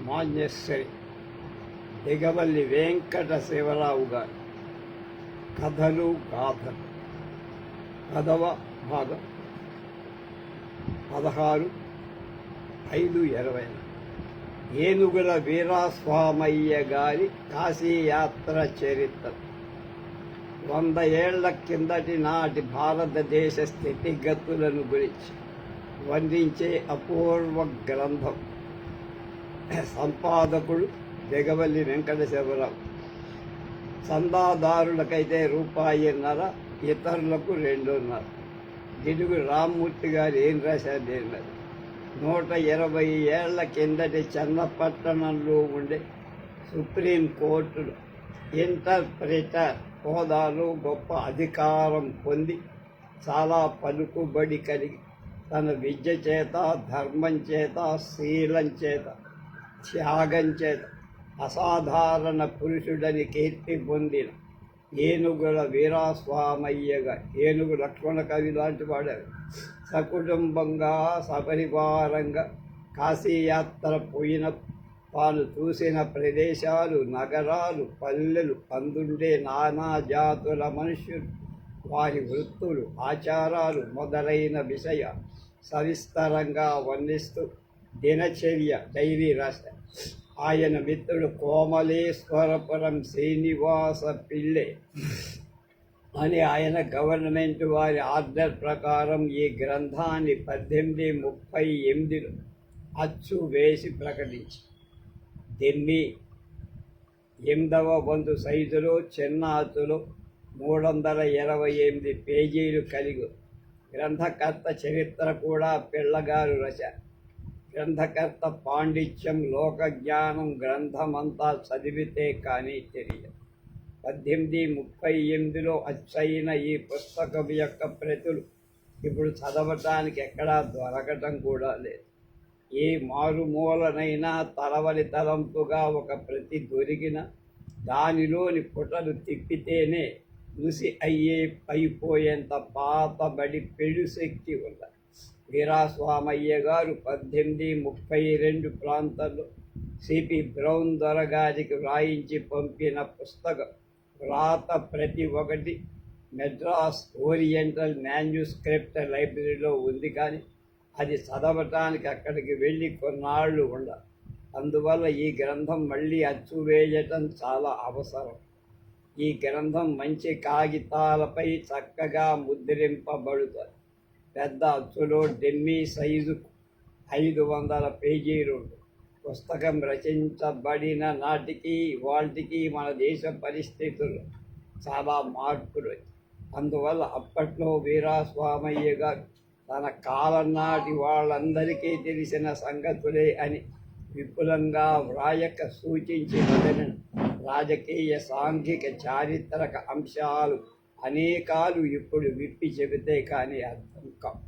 మాన్యేశ్వరి దిగవల్లి వెంకట శివరావు గారు కథలు గాథలు 10వ భాగం 16/5/20 ఏనుగుల వీరాస్వామయ్య గారి కాశీయాత్ర చరిత్ర 100 ఏళ్ల కిందటి నాటి భారతదేశ స్థితిగతులను గురించి వర్ణించే అపూర్వ గ్రంథం. సంపాదకుడు దిగవల్లి వెంకట శివరావు. చందాదారులకైతే ₹1.5, ఇతరులకు ₹2.5. గిడుగు రామ్మూర్తి గారు ఏం రాశారు? 120 ఏళ్ల కిందటి చన్నపట్టణంలో ఉండే సుప్రీంకోర్టులో ఇంటర్ప్రిటర్ హోదాలో గొప్ప అధికారం పొంది చాలా పలుకుబడి కలిగి తన విద్య చేత, ధర్మం చేత, శీలం చేత, త్యాగం చేత అసాధారణ పురుషుడని కీర్తి పొందిన ఏనుగుల వీరాస్వామయ్యగా, ఏనుగు లక్ష్మణ కవి లాంటి వాడారు. సకుటుంబంగా సపరివారంగా కాశీయాత్ర పోయిన తాను చూసిన ప్రదేశాలు, నగరాలు, పల్లెలు, అందుండే నానా జాతుల మనుష్యులు, వారి వృత్తులు, ఆచారాలు మొదలైన విషయాలు సవిస్తరంగా వర్ణిస్తూ దినచర్య డైరీ రాశారు. ఆయన మిత్రుడు కోమలేశ్వరపురం శ్రీనివాస పిళ్ళే అని ఆయన గవర్నమెంట్ వారి ఆర్డర్ ప్రకారం ఈ గ్రంథాన్ని 1838లో అచ్చు వేసి ప్రకటించి దీన్ని 8వ వంతు సైజులో చిన్న అచ్చులో 328 పేజీలు కలిగి గ్రంథకర్త చరిత్ర కూడా పిళ్ళగారు రాశారు. గ్రంథకర్త పాండిత్యం, లోకజ్ఞానం గ్రంథమంతా చదివితే కానీ తెలియదు. 1838లో అచ్చయిన ఈ పుస్తకం యొక్క ప్రతులు ఇప్పుడు చదవటానికి ఎక్కడా దొరకటం కూడా లేదు. ఏ మారుమూలనైనా తలవలి తలంపుగా ఒక ప్రతి దొరికిన దానిలోని పుటలు తిప్పితేనే ముసి అయిపోయేంత పాతబడి పెడు శక్తి ఉన్నది. వీరాస్వామయ్య గారు 1832 ప్రాంతంలో సిపి బ్రౌన్ దొరగారికి వ్రాయించి పంపిన పుస్తకం వ్రాత ప్రతి ఒక్కటి మెడ్రాస్ ఓరియంటల్ మాన్యుస్క్రిప్ట్ లైబ్రరీలో ఉంది. కానీ అది చదవటానికి అక్కడికి వెళ్ళి కొన్నాళ్ళు ఉండాలి. అందువల్ల ఈ గ్రంథం మళ్ళీ అచ్చు వేయటం చాలా అవసరం. ఈ గ్రంథం మంచి కాగితాలపై చక్కగా ముద్రింపబడుతుంది. పెద్ద అచ్చులో డెమ్మీ సైజు 500 పేజీలు. పుస్తకం రచించబడిన నాటికి వాటికి మన దేశ పరిస్థితుల్లో చాలా మార్పులు వచ్చాయి. అందువల్ల అప్పట్లో వీరాస్వామయ్య గారు తన కాలం నాటి వాళ్ళందరికీ తెలిసిన సంగతులే అని విపులంగా వ్రాయక సూచించి వదిలిన రాజకీయ, సాంఘిక, చారిత్రక అంశాలు అనేకాలు ఇప్పుడు విప్పి చెబితే కానీ అర్థం కావు.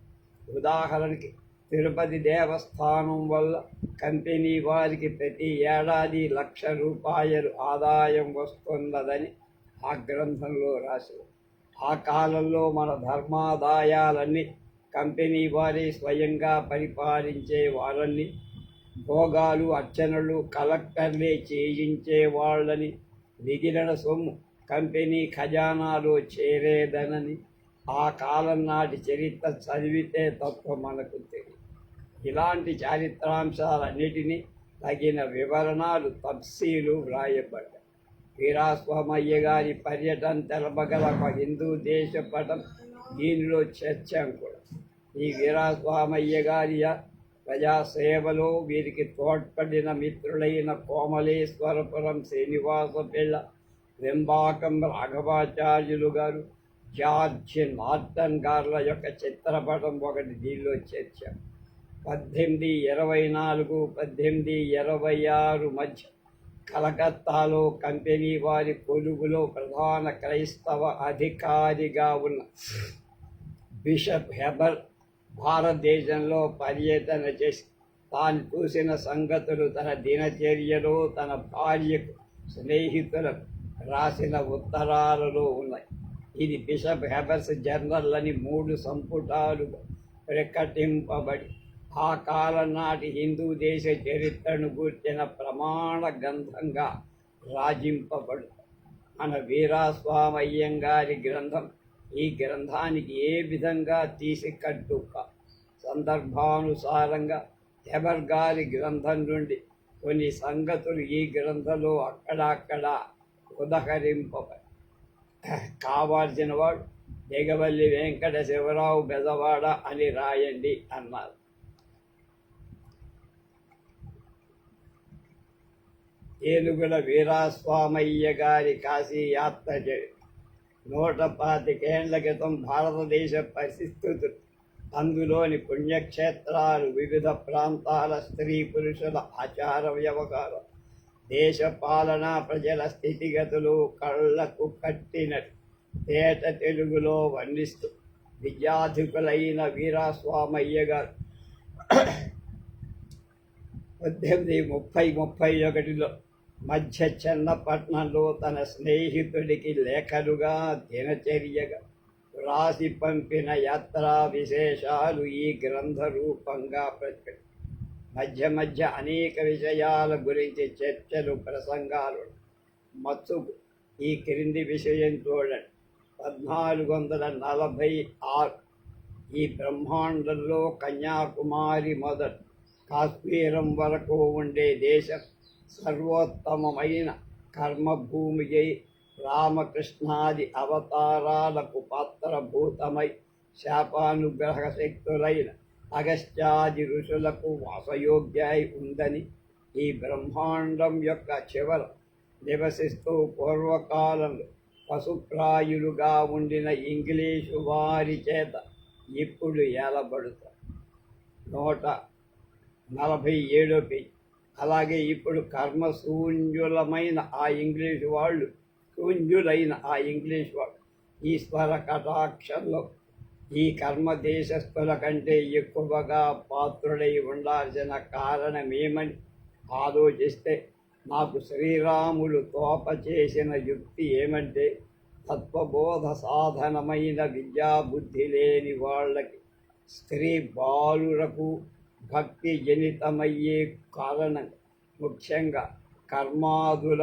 ఉదాహరణకి తిరుపతి దేవస్థానం వల్ల కంపెనీ వారికి ప్రతి ఏడాది ₹1,00,000 ఆదాయం వస్తున్నదని ఆ గ్రంథంలో రాశారు. ఆ కాలంలో మన ధర్మాదాయాలన్నీ కంపెనీ వారి స్వయంగా పరిపాలించే వాళ్ళని, భోగాలు, అర్చనలు కలెక్టర్లే చేయించే వాళ్ళని, మిగిలిన సొమ్ము కంపెనీ ఖజానాలో చేరేదనని ఆ కాలం నాటి చరిత్ర చదివితే తప్ప మనకు తెలియదు. ఇలాంటి చారిత్రాంశాలన్నిటినీ తగిన వివరణలు, తఫ్సీలు వ్రాయబడ్డాయి. వీరాస్వామయ్య గారి పర్యటన తెలపగల ఒక హిందూ దేశపటం దీనిలో చర్చం కూడా. ఈ వీరాస్వామయ్య గారి ప్రజాసేవలో వీరికి తోడ్పడిన మిత్రులైన కోమలేశ్వరపురం శ్రీనివాస పిళ్ళ, వెంబాకం రాఘవాచార్యులు గారు, జార్జ్ నార్టన్ గార్ల యొక్క చిత్రపటం ఒకటి దీనిలో చర్చ. 1824, 1826 మధ్య కలకత్తాలో కంపెనీ వారి కొలువులో ప్రధాన క్రైస్తవ అధికారిగా ఉన్న బిషప్ హెబర్ భారతదేశంలో పర్యటన చేసి తాను చూసిన సంగతులు తన దినచర్యలో తన భార్యకు, స్నేహితులకు రాసిన ఉత్తరాలలో ఉన్నాయి. ఇది బిషప్ హెబర్స్ జర్నల్ అని 3 సంపుటాలుగా ప్రకటింపబడి ఆ కాలం నాటి హిందూ దేశ చరిత్రను గూర్చిన ప్రమాణ గ్రంథంగా రాజింపబడు. మన వీరాస్వామయ్యంగారి గ్రంథం ఈ గ్రంథానికి ఏ విధంగా తీసికట్టుక సందర్భానుసారంగా హెబర్ గారి గ్రంథం నుండి కొన్ని సంగతులు ఈ గ్రంథంలో అక్కడక్కడ ఉదహరింపబడి కావాల్సిన వాడు దిగవల్లి వెంకట శివరావు బెజవాడ అని రాయండి అన్నారు. ఏనుగుల వీరాస్వామయ్య గారి కాశీ యాత్ర 125 క్రితం భారతదేశ పరిస్థితులు, అందులోని పుణ్యక్షేత్రాలు, వివిధ ప్రాంతాల స్త్రీ పురుషుల ఆచార వ్యవహారం, దేశ పాలన, ప్రజల స్థితిగతులు కళ్ళకు కట్టినట్టు తేట తెలుగులో వర్ణిస్తూ విద్యాధికులైన వీరాస్వామయ్య గారు 1831లో మధ్య చెన్నపట్నంలో తన స్నేహితుడికి లేఖలుగా దినచర్యగా రాసి పంపిన యాత్రా విశేషాలు ఈ గ్రంథ రూపంగా ప్రచురి మధ్య మధ్య అనేక విషయాల గురించి చర్చలు, ప్రసంగాలు మత్సుకు ఈ క్రింది విషయం చూడండి. 1446 ఈ బ్రహ్మాండంలో కన్యాకుమారి మొదలు కాశ్మీరం వరకు ఉండే దేశం సర్వోత్తమమైన కర్మభూమి అయి రామకృష్ణాది అవతారాలకు పాత్రభూతమై శాపానుగ్రహ శక్తులైన అగస్త్యాది ఋషులకు వాసయోగ్యై ఉందని, ఈ బ్రహ్మాండం యొక్క చివర నివసిస్తూ పూర్వకాలంలో పశుప్రాయులుగా ఉండిన ఇంగ్లీషు వారి చేత ఇప్పుడు ఏలబడుతారు. 147 పేజీ. అలాగే ఇప్పుడు కర్మశూన్యులైన ఆ ఇంగ్లీషు వాళ్ళు ఈశ్వర కటాక్షంలో ఈ కర్మ దేశస్థుల కంటే ఎక్కువగా పాత్రుడై ఉండాల్సిన కారణమేమని ఆలోచిస్తే నాకు శ్రీరాములు తోప చేసిన యుక్తి ఏమంటే, తత్వబోధ సాధనమైన విద్యాబుద్ధి లేని వాళ్ళకి స్త్రీ బాలురకు భక్తి జనితమయ్యే కారణం ముఖ్యంగా కర్మాదుల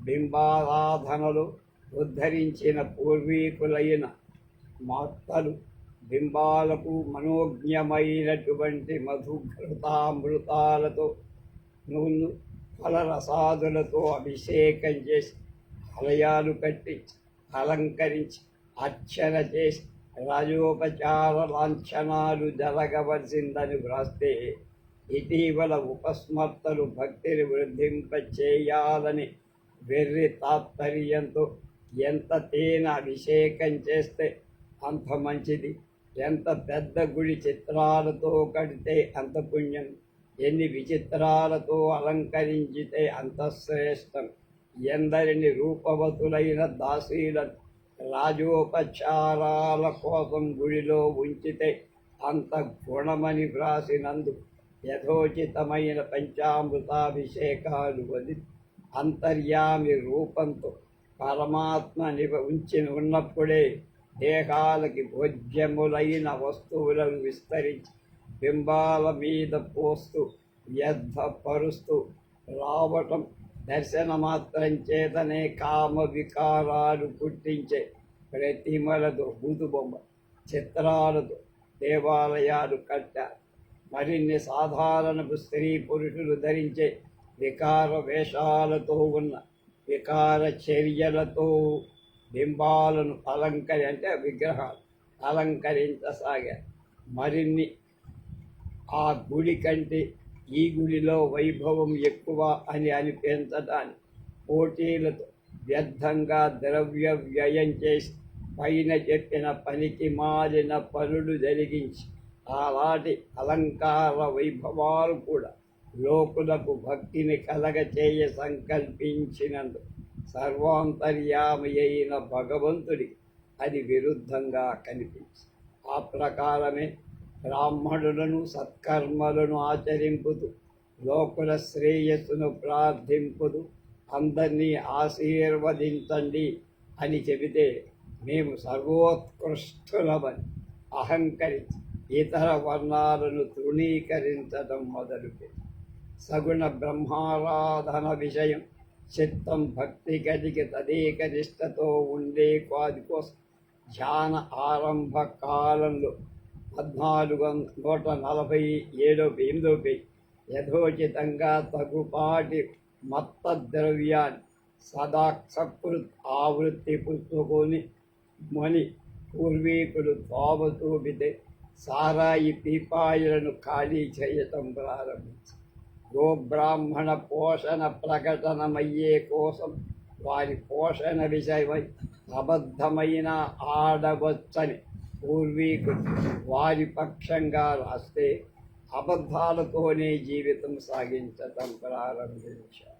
బింబారాధనలు ఉద్ధరించిన పూర్వీకులైన మాతలు బింబాలకు మనోజ్ఞమైనటువంటి మధుఘృతామృతాలతో నూనె ఫలరసాదులతో అభిషేకం చేసి ఆలయాలు కట్టించి అలంకరించి అర్చన చేసి రాజోపచార లాంఛనాలు జరగవలసిందని వ్రాస్తే, ఇటీవల ఉపస్మర్తలు భక్తిని వృద్ధింపచేయాలని వెర్రి తాత్పర్యంతో ఎంత తేనె అభిషేకం చేస్తే అంత మంచిది, ఎంత పెద్ద గుడి చిత్రాలతో కడితే అంత పుణ్యం, ఎన్ని విచిత్రాలతో అలంకరించితే అంత శ్రేష్టం, ఎందరిని రూపవతులైన దాసీలను రాజోపచారాల కోసం గుడిలో ఉంచితే అంత గుణమని వ్రాసినందుకు యథోచితమైన పంచామృతాభిషేకాలు వదిలి అంతర్యామి రూపంతో పరమాత్మ ఉన్నప్పుడే దేహాలకి భోజ్యములైన వస్తువులను విస్తరించి బింబాల మీద పోస్తూ వ్యర్థపరుస్తూ రావటం దర్శనమాత్రం చేతనే కామ వికారాలు పుట్టించే ప్రతిమలతో, బూతుబొమ్మ చిత్రాలతో దేవాలయాలు కట్టారు. మరిన్ని సాధారణపు స్త్రీ పురుషులు ధరించే వికార వేషాలతో ఉన్న వికార చర్యలతో బింబాలను విగ్రహాలు అలంకరించసాగారు. మరిన్ని ఆ గుడి కంటే ఈ గుడిలో వైభవం ఎక్కువ అని అనిపించడానికి పోటీలతో వ్యర్థంగా ద్రవ్య వ్యయం చేసి పైన చెప్పిన పనికి మాలిన పనులు జరిగించి అలాంటి అలంకార వైభవాలు కూడా లోకులకు భక్తిని కలగచేయ సంకల్పించినందుకు సర్వాంతర్యామి అయిన భగవంతుడికి అది విరుద్ధంగా కనిపించి, ఆ ప్రకారమే బ్రాహ్మణులను సత్కర్మలను ఆచరింపుతూ లోకుల శ్రేయస్సును ప్రార్థింపుతూ అందరినీ ఆశీర్వదించండి అని చెబితే మేము సర్వోత్కృష్టులమని అహంకరించి ఇతర వర్ణాలను తృణీకరించడం మొదలుపెట్టి సగుణ బ్రహ్మారాధన విషయం చిత్తం భక్తి కలిగి తదేక నిష్టతో ఉండే వారి కోసం ధ్యాన ఆరంభ కాలంలో 1447 యథోచితంగా తగుపాటి మత్త ద్రవ్యాన్ని సదాక్షకృత్ ఆవృత్తి పుచ్చుకొని మని పూర్వీకులు తావతూపితే సారాయి పీపాయిలను ఖాళీ చేయటం ప్రారంభించి గోబ్రాహ్మణ పోషణ ప్రకటనమయ్యే కోసం వారి పోషణ విషయమై అబద్ధమైన ఆడవచ్చని పూర్వీకులు వారి పక్షంగా రాస్తే అబద్ధాలతోనే జీవితం సాగించటం ప్రారంభించారు.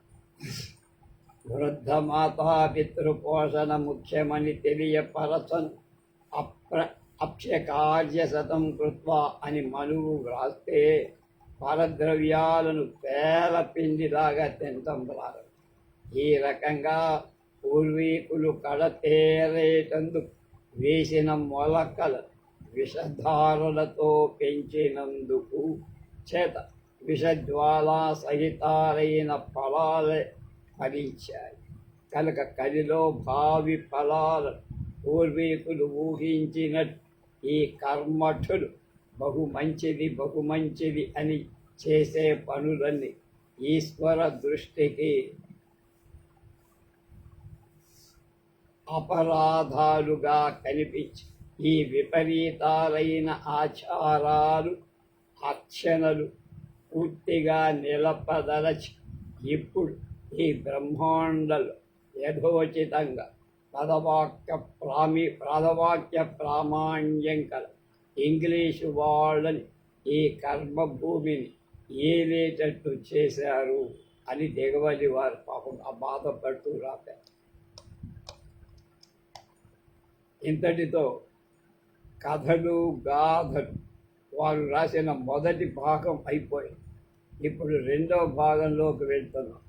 వృద్ధ మాతాపితృపోషణ ముఖ్యమని తెలియపరచను అప్యకార్యశతం కృత్వా అని మనువు వ్రాస్తే పరద్రవ్యాలను పేలపిండిలాగా తినటం ప్రారంభం. ఈ రకంగా పూర్వీకులు కడతేరేటందుకు వేసిన మొలకలు విషధారులతో పెంచినందుకు చేత విషజ్వాలా సహితాలైన ఫలాలే ఫలించాయి కనుక కలిలో భావి ఫలాలు పూర్వీకులు ఊహించినట్టు ఈ కర్మఠులు బహు మంచిది అని చేసే పనులన్నీ ఈశ్వర దృష్టికి అపరాధాలుగా కనిపించి ఈ విపరీతాలైన ఆచారాలు అర్చనలు పూర్తిగా నిలపదలచి ఇప్పుడు ఈ బ్రహ్మాండలు యథోచితంగా పదవాక్య ప్రామాణ్యం కల ఇంగ్లీషు వాళ్ళని ఈ కర్మభూమిని ఏలేటట్టు చేశారు అని దిగవలి వారు పాపం ఆ బాధపడుతూ రాశారు. ఇంతటితో కథలు గాథలు వారు రాసిన మొదటి భాగం అయిపోయింది. ఇప్పుడు రెండో భాగంలోకి వెళ్తున్నాం.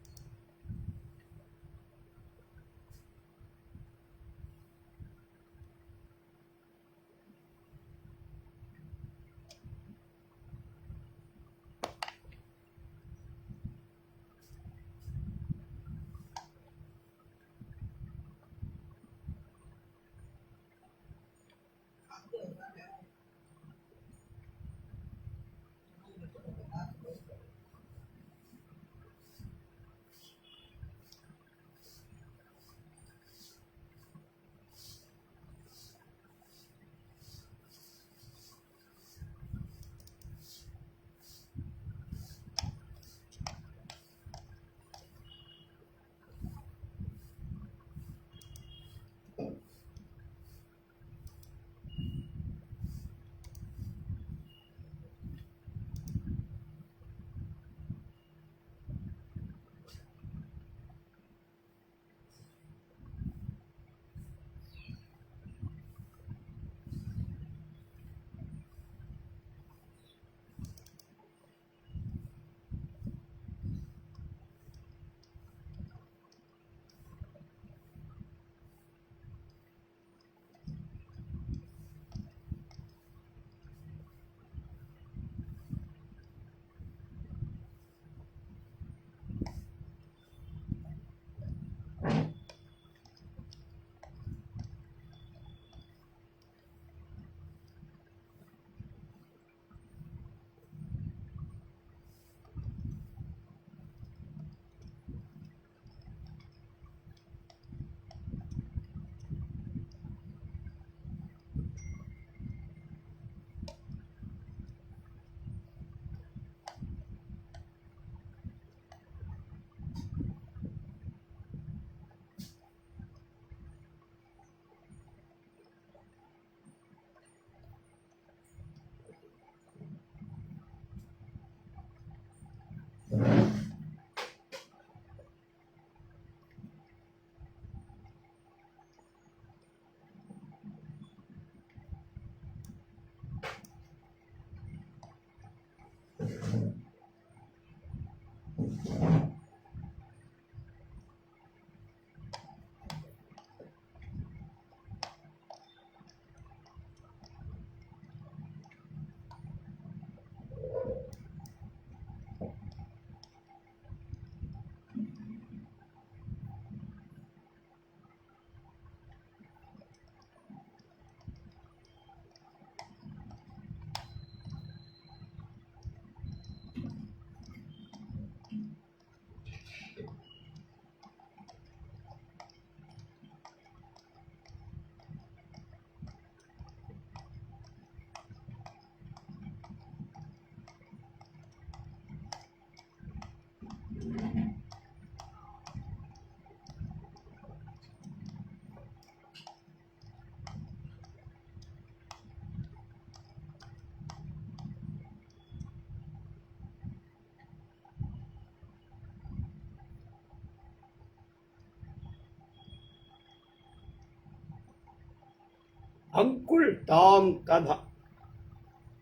అంకుల్ టామ్ కథ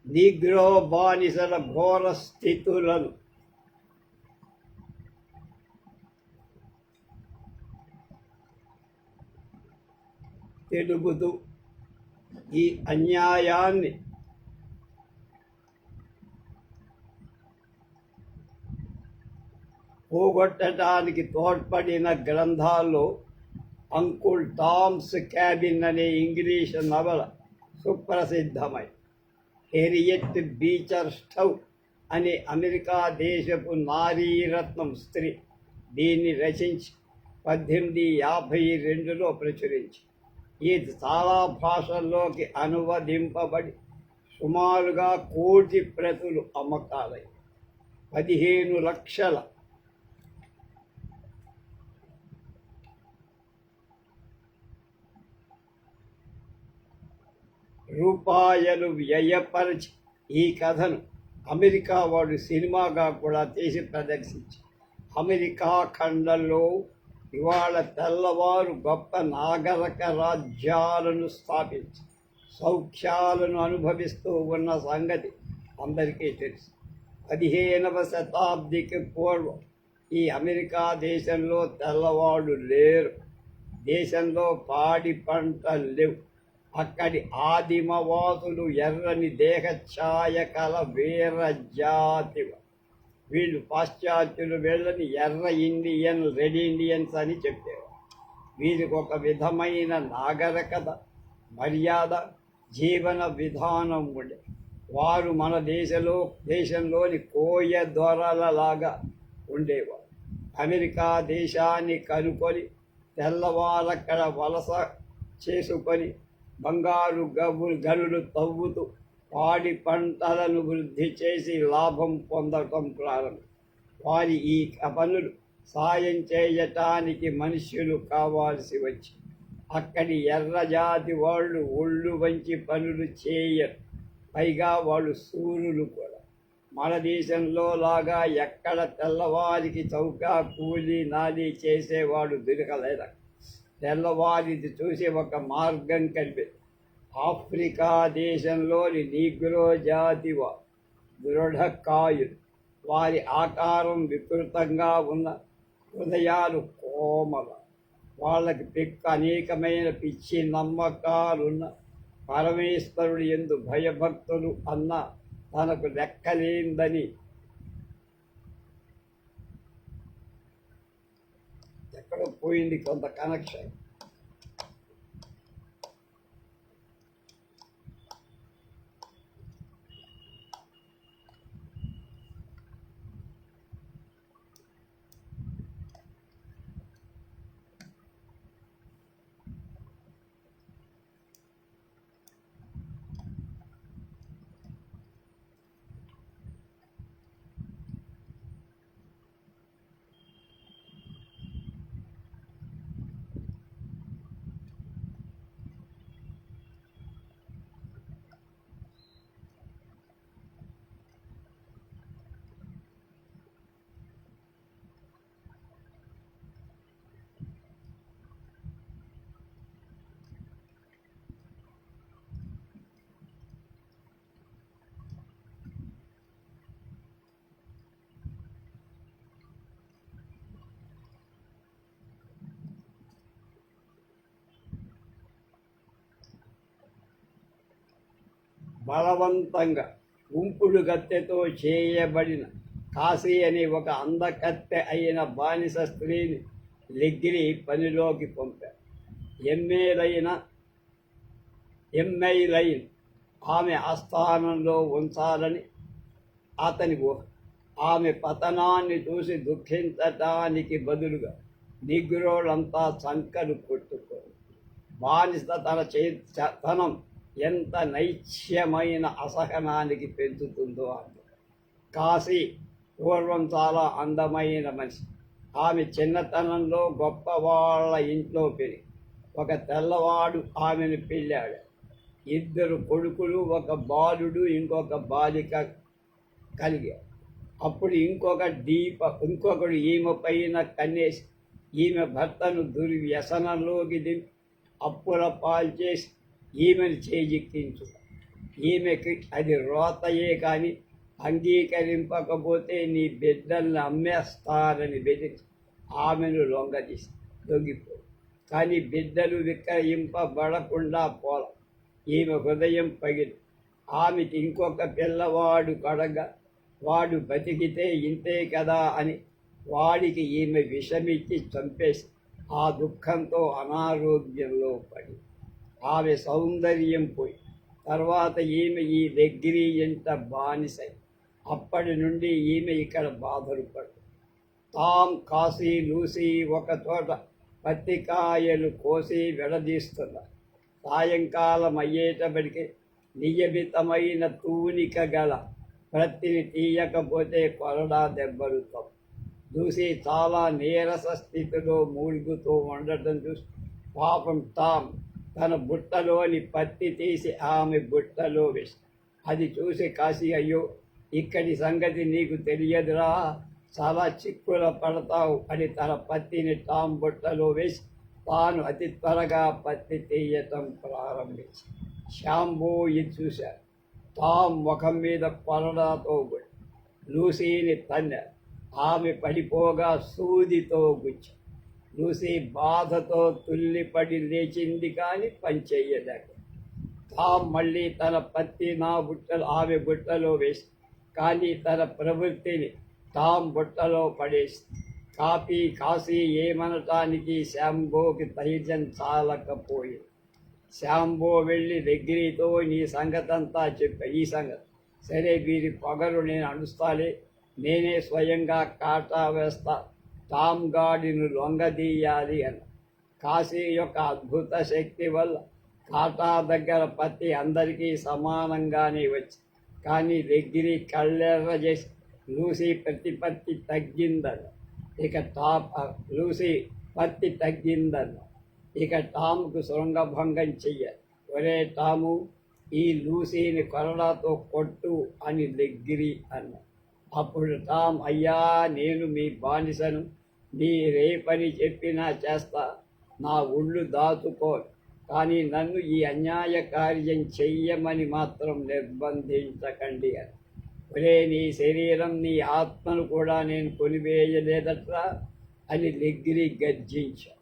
నీగ్రో బానిసల ఘోర స్థితులను తెలుపుతూ ఈ అన్యాయాన్ని పోగొట్టడానికి తోడ్పడిన గ్రంథాల్లో అంకుల్ టామ్స్ క్యాబిన్ అనే ఇంగ్లీష్ నవల సుప్రసిద్ధమై హెరియట్ బీచర్ స్టవ్ అనే అమెరికా దేశపు నారీరత్నం స్త్రీ దీన్ని రచించి 1852లో ప్రచురించి ఇది చాలా భాషల్లోకి అనువదింపబడి సుమారుగా 1 కోటి ప్రతులు అమ్మకాలై 15 లక్షల రూపాయలు వ్యయపరిచి ఈ కథను అమెరికా వాడు సినిమాగా కూడా తీసి ప్రదర్శించి అమెరికా ఖండంలో ఇవాళ తెల్లవారు గొప్ప నాగరిక రాజ్యాలను స్థాపించి సౌఖ్యాలను అనుభవిస్తూ ఉన్న సంగతి అందరికీ తెలుసు. 15వ శతాబ్దికి పూర్వం ఈ అమెరికా దేశంలో తెల్లవాడు లేరు. దేశంలో పాడి పంటలు లేవు. అక్కడి ఆదిమవాసులు ఎర్రని దేహఛాయ కల వీర జాతి. వీళ్ళు పాశ్చాత్యులు వీళ్ళని ఎర్ర ఇండియన్, రెడ్ ఇండియన్స్ అని చెప్పేవారు. వీరికి ఒక విధమైన నాగరికత, మర్యాద, జీవన విధానం ఉండే. వారు మన దేశంలోని కోయ దొరలలాగా ఉండేవారు. అమెరికా దేశాన్ని కనుకొని తెల్లవారక్కడ వలస చేసుకొని బంగారు గనులు తవ్వుతూ పాడి పంటలను వృద్ధి చేసి లాభం పొందటం ప్రారంభం. వారి ఈ పనులు సాయం చేయటానికి మనుష్యులు కావాల్సి వచ్చి అక్కడి ఎర్రజాతి వాళ్ళు ఒళ్ళు వంచి పనులు చేయరు. పైగా వాళ్ళు సూర్యులు కూడా. మన దేశంలో లాగా ఎక్కడ తెల్లవారికి చౌకా కూలీ నాలి చేసేవాడు దొరకలేద. తెల్లవారిది చూసి ఒక మార్గం కలిపి ఆఫ్రికా దేశంలోని నీగ్రో జాతి దృఢకాయులు. వారి ఆకారం వికృతంగా ఉన్న హృదయాలు కోమల. వాళ్ళకి అనేకమైన పిచ్చి నమ్మకాలున్న పరమేశ్వరుడు యందు భయభక్తులు అన్న తనకు లెక్కలేందని ఎక్కడో పోయింది కొంత కనెక్షన్. బలవంతంగా ఉంపుడు గత్తెతో చేయబడిన కాశీ అనే ఒక అందకత్తె అయిన బానిస స్త్రీని లెగ్గిరి పనిలోకి పంపారు. ఎమ్మెయిలైన్ ఆమె ఆస్థానంలో ఉంచాలని అతని ఊహ. ఆమె పతనాన్ని చూసి దుఃఖించటానికి బదులుగా నిగ్రోలంతా సంకలు కొట్టుకోరు. బానిస తన చేతనం ఎంత నైత్యమైన అసహనానికి పెంచుతుందో అర్థం. కాశీ పూర్వం చాలా అందమైన మనిషి. ఆమె చిన్నతనంలో గొప్పవాళ్ళ ఇంట్లో పెరిగి ఒక తెల్లవాడు ఆమెను పెళ్ళాడు. 2 కొడుకులు, ఒక బాలుడు, ఇంకొక బాలిక కలిగారు. అప్పుడు ఇంకొకడు ఈమె పైన కన్నేసి ఈమె భర్తను దుర్వ్యసనంలోకి దింపి అప్పుల పాల్చేసి ఈమెను చేజిక్కించు. ఈమెకి అది రోతయే కానీ అంగీకరింపకపోతే నీ బిడ్డల్ని అమ్మేస్తారని బెదిరించి ఆమెను లొంగిపో. కానీ బిడ్డలు విక్రయింపబడకుండా పోల. ఈమె హృదయం పగిలి ఆమెకి ఇంకొక పిల్లవాడు కడగా వాడు బతికితే ఇంతే కదా అని వాడికి ఈమె విషమిచ్చి చంపేసి ఆ దుఃఖంతో అనారోగ్యంలో పడి ఆమె సౌందర్యం పోయి తర్వాత ఈమె ఈ దగ్గరి ఎంత బానిసై అప్పటి నుండి ఈమె ఇక్కడ బాధలు పడు. టామ్, కాశీ, లూసీ ఒక చోట పత్తికాయలు కోసి విడదీస్తున్నారు. సాయంకాలం అయ్యేటప్పటికి నియమితమైన తూనిక గల ప్రత్తిని తీయకపోతే కొరడా దెబ్బలుతాం. లూసీ చాలా నీరస స్థితిలో మూలుగుతూ ఉండటం చూసి పాపం టామ్ తన బుట్టలోని పత్తి తీసి ఆమె బుట్టలో వేసి అది చూసి కాశీ, అయ్యో ఇక్కడి సంగతి నీకు తెలియదురా, చాలా చిక్కుల పడతావు అని తన పత్తిని టామ్ బుట్టలో వేసి తాను అతి త్వరగా పత్తి తీయటం ప్రారంభించి శాంబో ఇది చూశారు. టామ్ ముఖం మీద కొరడాతో లూసీని తన్నారు. ఆమె పడిపోగా సూదితో గుచ్చి లూసీ బాధతో తుల్లిపడి లేచింది కానీ పనిచేయలేక. టామ్ మళ్ళీ తన పత్తి ఆమె బుట్టలో వేసి కానీ తన ప్రవృత్తిని టామ్ బుట్టలో పడేసి కాశీ ఏమనటానికి శాంబోకి ధైర్యం చాలకపోయింది. శాంబో వెళ్ళి దగ్గరితో నీ సంగతంతా ఈ సంగతి సరే, వీరి పొగరు నేను అడుస్తాలే, నేనే స్వయంగా కాటా వేస్తా, టామ్ గాడిను లొంగదీయాలి అని. కాశీ యొక్క అద్భుత శక్తి వల్ల కాటా దగ్గర పత్తి అందరికీ సమానంగానే వచ్చి కానీ దగ్గరి కళ్ళెర్ర చేసి లూసీ ప్రతిపత్తి తగ్గిందన్న. లూసీ పత్తి తగ్గిందన్న. ఇక టామ్కు శృంగభంగం చెయ్యాలి. ఒరే టాము, ఈ లూసీని కొరడాతో కొట్టు అని దగ్గరి అన్న. అప్పుడు టామ్, అయ్యా నేను మీ బానిసను, మీరే పని చెప్పినా చేస్తా, నా ఒళ్ళు దాచుకో, కానీ నన్ను ఈ అన్యాయ కార్యం చెయ్యమని మాత్రం నిర్బంధించకండి అని. ఒరే నీ శరీరం నీ ఆత్మను కూడా నేను కొనివేయలేదట్రా అని దగ్గరి గర్జించా.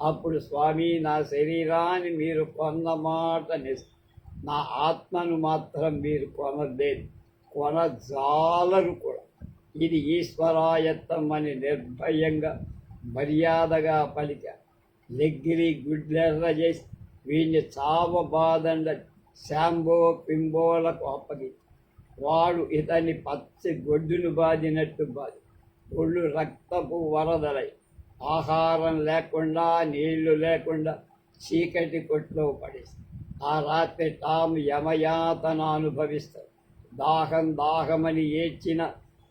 అప్పుడు స్వామి, నా శరీరాన్ని మీరు కొన్న మాట నా ఆత్మను మాత్రం మీరు కొనలేదు, కొనజాలరు కూడా. ఇది ఈశ్వరాయత్తం అని నిర్భయంగా మర్యాదగా పలికారు. లెగ్గిరి గుడ్లెర్ర చేసి వీడిని చావబాదండ శాంబో పింబోలకు అప్పగి వాడు ఇతని పచ్చి గొడ్డును బాదినట్టు బాది ఒళ్ళు రక్తపు వరదలై ఆహారం లేకుండా నీళ్లు లేకుండా చీకటి కొట్లో పడేసి ఆ రాత్రి టామ్ యమయాతన అనుభవిస్తారు. దాహమని ఏడ్చిన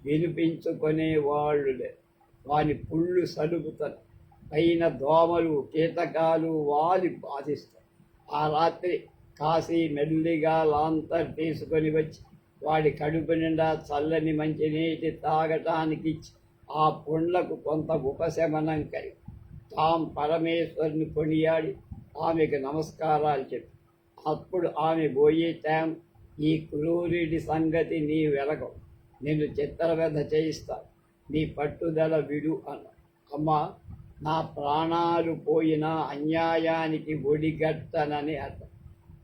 వినిపించుకునే వాళ్ళు లేరు. వాని పుళ్ళు సలుపుతారు. పైన దోమలు కీటకాలు వాలి బాధిస్తారు. ఆ రాత్రి కాశీ మెల్లిగా లాంతర్ తీసుకొని వచ్చి వాడి కడుపు నిండా చల్లని మంచినీటి తాగటానికి ఇచ్చి ఆ పుండ్లకు కొంత ఉపశమనం కలిగి టామ్ పరమేశ్వరుని కొనియాడి ఆమెకు నమస్కారాలు చెప్పి అప్పుడు ఆమె పోయి, టామ్, ఈ క్రూరుడి సంగతి నీ వెలగవు, నిన్ను చిత్రవధ చేయిస్తా, నీ పట్టుదల విడు అన్న. అమ్మా, నా ప్రాణాలు పోయినా అన్యాయానికి ఒడిగట్టనని అర్థం.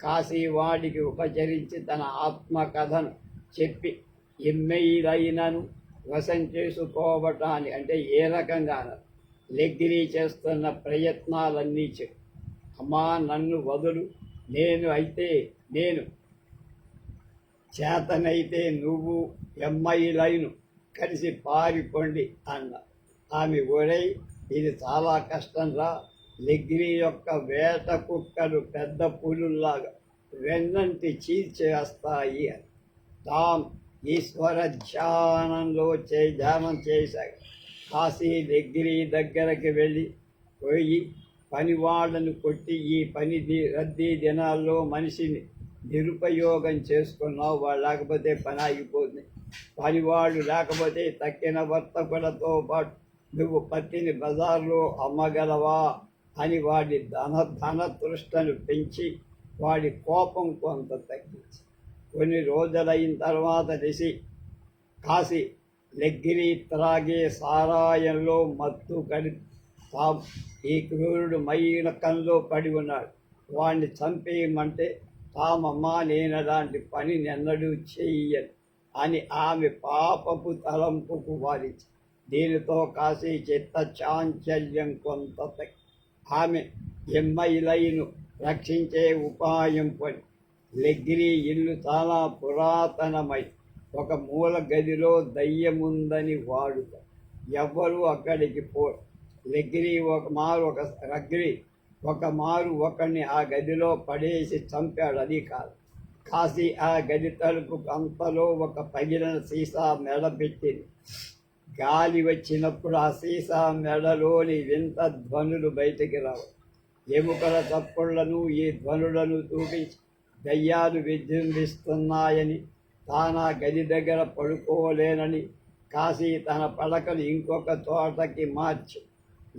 కాశీవాడికి ఉపచరించి తన ఆత్మకథను చెప్పి ఎమ్మెయిలైనను వశం చేసుకోవటాన్ని అంటే ఏ రకంగా లెగ్గిరి చేస్తున్న ప్రయత్నాలన్నీ చెప్పి, అమ్మా నన్ను వదులు, నేను చేతనైతే నువ్వు ఎమ్మెయిలైను కలిసి పారిపోండి అన్న. ఆమె ఒరై, ఇది చాలా కష్టం రా, లెగ్గిరి యొక్క వేట కుక్కలు పెద్ద పులుల్లాగా వెన్నంటి చీల్చేస్తాయి అని. టామ్ ఈశ్వర ధ్యానం చేశాడు. కాశీ లెగ్గిరి దగ్గరికి పోయి పనివాళ్లను కొట్టి, ఈ పని రద్దీ దినాల్లో మనిషిని నిరుపయోగం చేసుకున్నావు, వాళ్ళు లేకపోతే పని ఆగిపోతుంది, పనివాళ్ళు లేకపోతే తక్కిన వర్తకులతో పాటు నువ్వు పత్తిని బజార్లో అమ్మగలవా అని వాడి ధనతృష్ణను పెంచి వాడి కోపం కొంత తగ్గించి కొన్ని రోజులైన తర్వాత కాశీ లెగ్గిరి త్రాగే సారాయంలో మత్తు కలిపి ఈ క్రూరుడు మైనకంలో పడి ఉన్నాడు, వాడిని చంపేయమంటే తామమ్మా నేనలాంటి పని నెన్నడూ చెయ్యను అని ఆమె పాపపు తలంపుకు వారించి దీనితో కాశీ చిత్త చాంచల్యం కొంత ఆమె ఎమ్మైలైను రక్షించే ఉపాయం పని లెగ్గిరి ఇల్లు చాలా పురాతనమై ఒక మూల గదిలో దయ్యముందని వాడుక ఎవ్వరూ అక్కడికి పోరు. లెగ్గిరి ఒక మారు ఒకరిని ఆ గదిలో పడేసి చంపాడు. అది కాదు, కాశీ ఆ గది తలుపు అంతలో ఒక పగిలిన సీసా మెడబెట్టింది. గాలి వచ్చినప్పుడు ఆ సీసా మెడలోని వింత ధ్వనులు బయటికి రావు. ఎముకల చప్పుళ్లను ఈ ధ్వనులను చూపించి దయ్యాలు విజృంభిస్తున్నాయని, తానా గది దగ్గర పడుకోలేనని కాశీ తన పడకలు ఇంకొక తోటకి మార్చి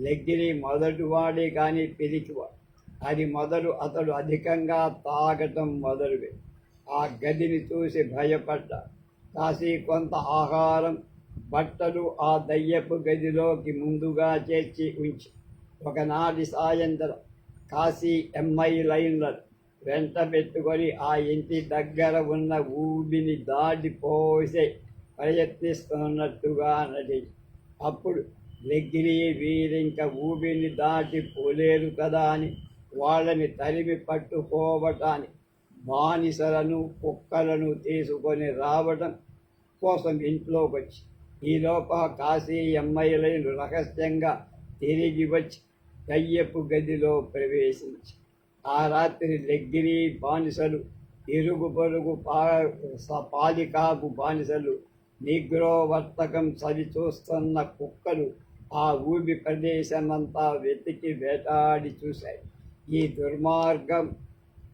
లెగ్గిరి మొదటివాడే కానీ పిరికివాడు. అది మొదలు అతడు అధికంగా తాగటం మొదలువే. ఆ గదిని చూసి భయపడ్డా. కాశీ కొంత ఆహారం, బట్టలు ఆ దయ్యపు గదిలోకి ముందుగా చేర్చి ఉంచి ఒకనాటి సాయంత్రం కాశీ ఎంఐ లైన్లను వెంట పెట్టుకొని ఆ ఇంటి దగ్గర ఉన్న ఊబిని దాటిపోసే ప్రయత్నిస్తున్నట్టుగా నటించి అప్పుడు లెగ్గిరి వీరింక ఊబిని దాటి పోలేరు కదా అని వాళ్ళని తరిమి పట్టుకోవటానికి బానిసలను కుక్కలను తీసుకొని రావడం కోసం ఇంట్లోకి వచ్చి ఈలోప కాశీ ఎమ్మెల్యేలు రహస్యంగా తిరిగి వచ్చి దయ్యపు గదిలో ప్రవేశించి ఆ రాత్రి లెగ్గిరి బానిసలు, ఇరుగు పొరుగు పాలికాపు బానిసలు, నిగ్రో వర్తకం చవి చూస్తున్న కుక్కలు ఆ ఊబి ప్రదేశమంతా వెతికి వేటాడి చూశాయి. ఈ దుర్మార్గం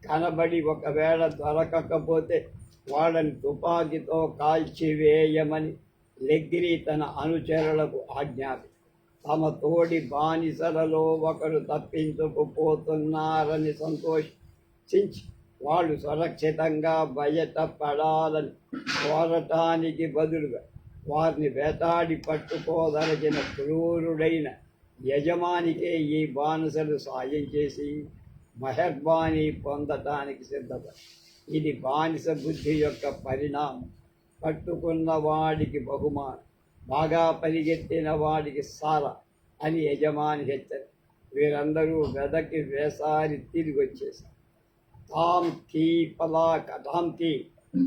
కనబడి ఒకవేళ దొరకకపోతే వాళ్ళని తుపాకీతో కాల్చివేయమని లెగ్గిరి తన అనుచరులకు ఆజ్ఞాపి తమ తోడి బానిసలలో ఒకరు తప్పించుకుపోతున్నారని సంతోషించి వాళ్ళు సురక్షితంగా బయటపడాలని కోరటానికి బదులుగా వారిని వేటాడి పట్టుకోదలిచిన క్రూరుడైన యజమానికే ఈ బానిసలు సాయం చేసి మెహర్బానీ పొందటానికి సిద్ధపడి ఇది బానిస బుద్ధి యొక్క పరిణామం. పట్టుకున్న వాడికి బహుమానం, బాగా పరిగెత్తిన వాడికి సార అని యజమాని హెచ్చరి వీరందరూ వెదకి వేసారి తిరిగి వచ్చేశారు.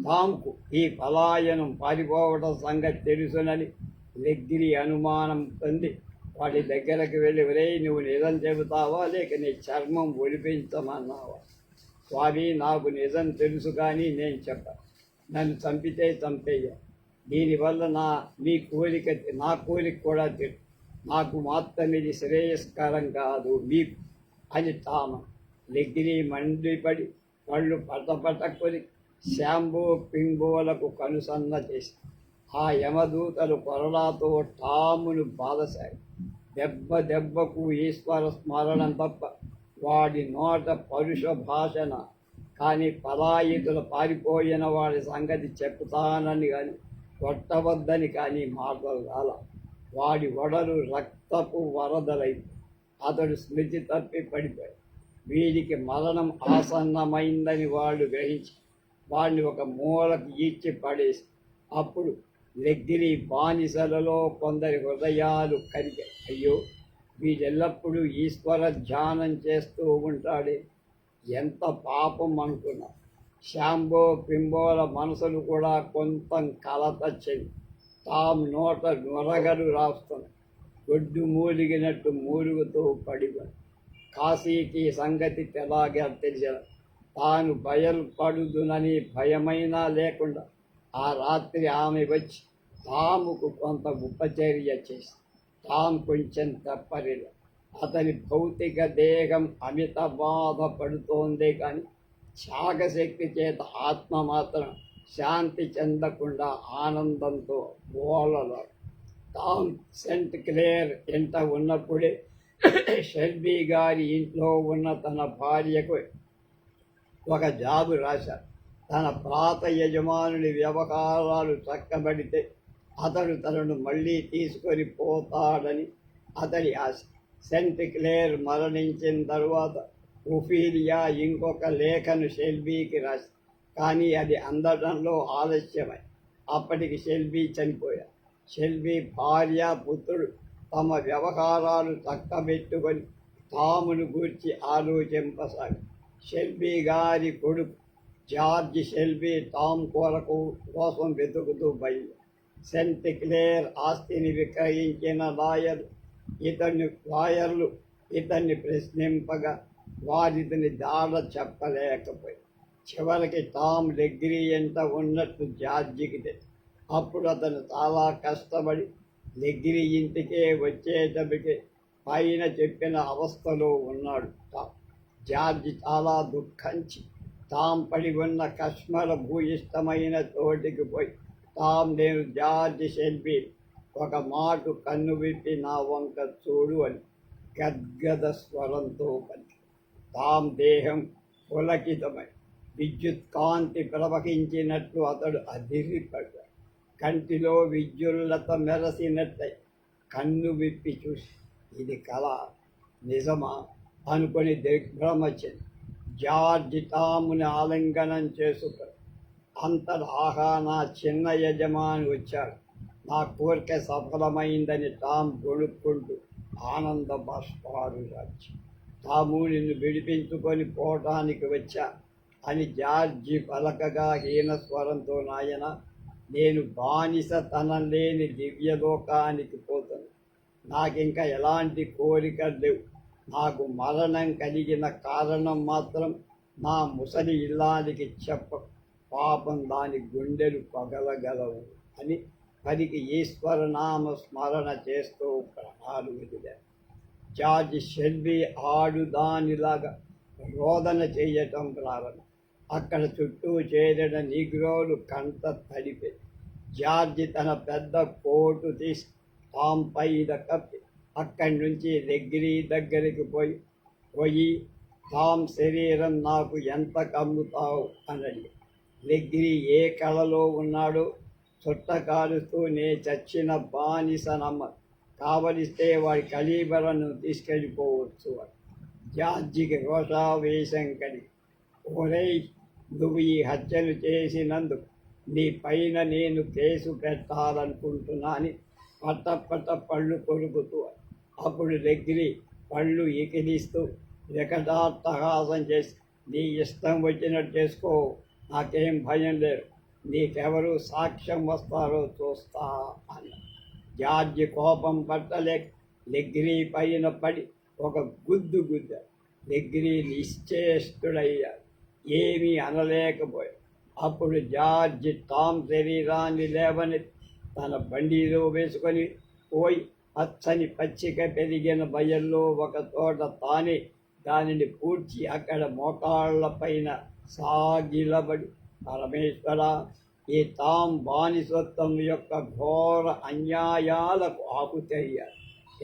తాంకు ఈ పలాయనం పారిపోవడం సంగతి తెలుసునని లెగ్గిరి అనుమానం పొంది వాడి దగ్గరకు వెళ్ళి, ఒరే నువ్వు నిజం చెబుతావా లేక నీ చర్మం ఒలిపించమన్నావా? స్వామి, నాకు నిజం తెలుసు కానీ నేను చెప్పాను. నన్ను చంపితే చంపేయ, దీనివల్ల నా కోరిక కూడా తెలుసు. నాకు మాత్రం ఇది శ్రేయస్కరం కాదు మీకు అని లెగ్గిరి మండిపడి కళ్ళు పటపటకొని శాంబో పింబోలకు కనుసన్న చేసి ఆ యమదూతలు కొరడాతో టామును బాధసాగి దెబ్బకు ఈశ్వర స్మరణం తప్ప వాడి నోట పరుష భాషణ కానీ పరాయితులు పారిపోయిన వాడి సంగతి చెప్తానని కానీ కొట్టవద్దని కానీ మాటలు రాల. వాడి వడలు రక్తపు వరదలైంది. అతడు స్మృతి తప్పి పడిపోయాడు. వీడికి మరణం ఆసన్నమైందని వాళ్ళు గ్రహించి వాడిని ఒక మూలకు ఈడ్చి పడేసి అప్పుడు లెగ్గిరి బానిసలలో కొందరి హృదయాలు కరిగాయి. అయ్యో, వీడెల్లప్పుడూ ఈశ్వర ధ్యానం చేస్తూ ఉంటాడే, ఎంత పాపం అనుకున్నా. శాంబో పింబోల మనసులు కూడా కొంత కలత చెంది నోట నొరగలు రాస్తున్న గొడ్డు మూలిగినట్టు మూలుగుతూ పడిపోయి కాశీకి సంగతి ఎలాగా తెలిసిన తాను బయలుపడుదునని భయమైనా లేకుండా ఆ రాత్రి ఆమె వచ్చి తాముకు కొంత ఉపచర్య చేసి కొంచెం తప్పరిలో అతని భౌతిక దేహం అమిత బాధపడుతోందే కానీ త్యాగశక్తి చేత ఆత్మ మాత్రం శాంతి చెందకుండా ఆనందంతో ఓలలో సెంట్ క్లేర్ ఇంట ఉన్నప్పుడే షెల్బీ గారి ఇంట్లో ఉన్న తన భార్యకు ఒక జాబు రాశారు. తన పాత యజమానుడి వ్యవహారాలు చక్కబడితే అతడు తనను మళ్ళీ తీసుకొని పోతాడని అతడి ఆశ. సెంట్ క్లేర్ మరణించిన తరువాత ఒఫీలియా ఇంకొక లేఖను షెల్బీకి రాసి, కానీ అది అందడంలో ఆలస్యమై అప్పటికి షెల్బీ చనిపోయాడు. షెల్బీ భార్య పుత్రుడు తమ వ్యవహారాలు చక్కబెట్టుకొని టామును గూర్చి ఆలోచింపసాగి. షెల్బీ గారి కొడుకు జార్జ్ షెల్బీ టామ్ కోసం వెతుకుతూ బయలు. సెంట్ క్లేర్ ఆస్తిని విక్రయించిన లాయర్లు ఇతన్ని ప్రశ్నింపగా వారిని దాడ చెప్పలేకపోయి. చివరికి టామ్ లెగ్రీ ఎంత ఉన్నట్టు జార్జికి తెలుసు. అప్పుడు అతను చాలా కష్టపడి లెగ్రీ ఇంటికే వచ్చేటప్పటికి పైన చెప్పిన అవస్థలో ఉన్నాడు టామ్. జార్జి చాలా దుఃఖించి టామ్ పడి ఉన్న కష్మల భూయిష్టమైన చోటికి పోయి, టామ్, నేను జార్జ్ షెల్బీ, ఒక మాట కన్ను విప్పి నా వంక చూడు అని గద్గద స్వరంతో పలికి. టామ్ దేహం పులకితమై విద్యుత్ కాంతి ప్రవహించినట్లు అతడు అదిరిపడ్డాడు. కంటిలో విద్యుల్లత మెరసినట్టయి కన్ను విప్పి చూసి, ఇది కళ నిజమా అనుకొని దిగ్భ్రమ చెంది జార్జి టాముని ఆలింగనం చేసుకుని, అంతటా నా చిన్న యజమాని వచ్చాడు, నా కోరిక సఫలమైందని టామ్ గొడుక్కుంటూ ఆనంద బాష్పాలు రాచి, టాము నిన్ను విడిపించుకొని పోవటానికి వచ్చా అని జార్జి పలకగా హీన స్వరంతో, నాయన, నేను బానిసతనం లేని దివ్యలోకానికి పోతాను. నాకింకా ఎలాంటి కోరికలు లేవు. నాకు మరణం కలిగిన కారణం మాత్రం నా ముసలి ఇల్లానికి చెప్ప, పాపం దాని గుండెలు పగలగలవు అని పలికి ఈశ్వరనామ స్మరణ చేస్తూ ప్రాణాలు వదిలారు. జార్జ్ షెల్బీ ఆడుదానిలాగా రోదన చేయటం ప్రారంభం. అక్కడ చుట్టూ చేరిన నీగ్రోలు కంట తడిపే. జార్జి తన పెద్ద కోటు తీసి టామ్ పైన కప్పి అక్కడి నుంచి లెగ్రీ దగ్గరికి పోయి టామ్ శరీరం నాకు ఎంత కమ్ముతావు అనండి. లెగ్రీ ఏ కళలో ఉన్నాడో చుట్ట కాలుస్తూ, నే చచ్చిన బానిసనమ్మ, కావలిస్తే వాడి కళీబరను తీసుకెళ్ళిపోవచ్చు అని. జార్జికి రోషావేశం కలిగి, ఒరేయ్, నువ్వు ఈ హత్యలు చేసినందుకు నీ పైన నేను కేసు పెట్టాలనుకుంటున్నాని పట్ట పళ్ళు కొరుకుతూ. అప్పుడు లెగ్రీ పళ్ళు ఇకిలిస్తూ వికటాట్టహాసం చేసి, నీ ఇష్టం వచ్చినట్టు చేసుకో, నాకేం భయం లేదు, నీకెవరు సాక్ష్యం వస్తారో చూస్తా అన్న. జార్జి కోపం పట్టలేక లెగ్రీ పైన పడి ఒక గుద్దాడు. లెగ్రీ నిశ్చేష్టుడయ్యాడు, ఏమీ అనలేకపోయాడు. అప్పుడు జార్జి టామ్ శరీరాన్ని లేవని తన బండిలో వేసుకొని పోయి పచ్చని పచ్చిక పెరిగిన బయల్లో ఒక తోట తానే దానిని పూడ్చి అక్కడ మోకాళ్ళ పైన సాగిలబడి, పరమేశ్వర, ఈ టామ్ బానిసత్వం యొక్క ఘోర అన్యాయాలకు ఆకుతయ్యారు.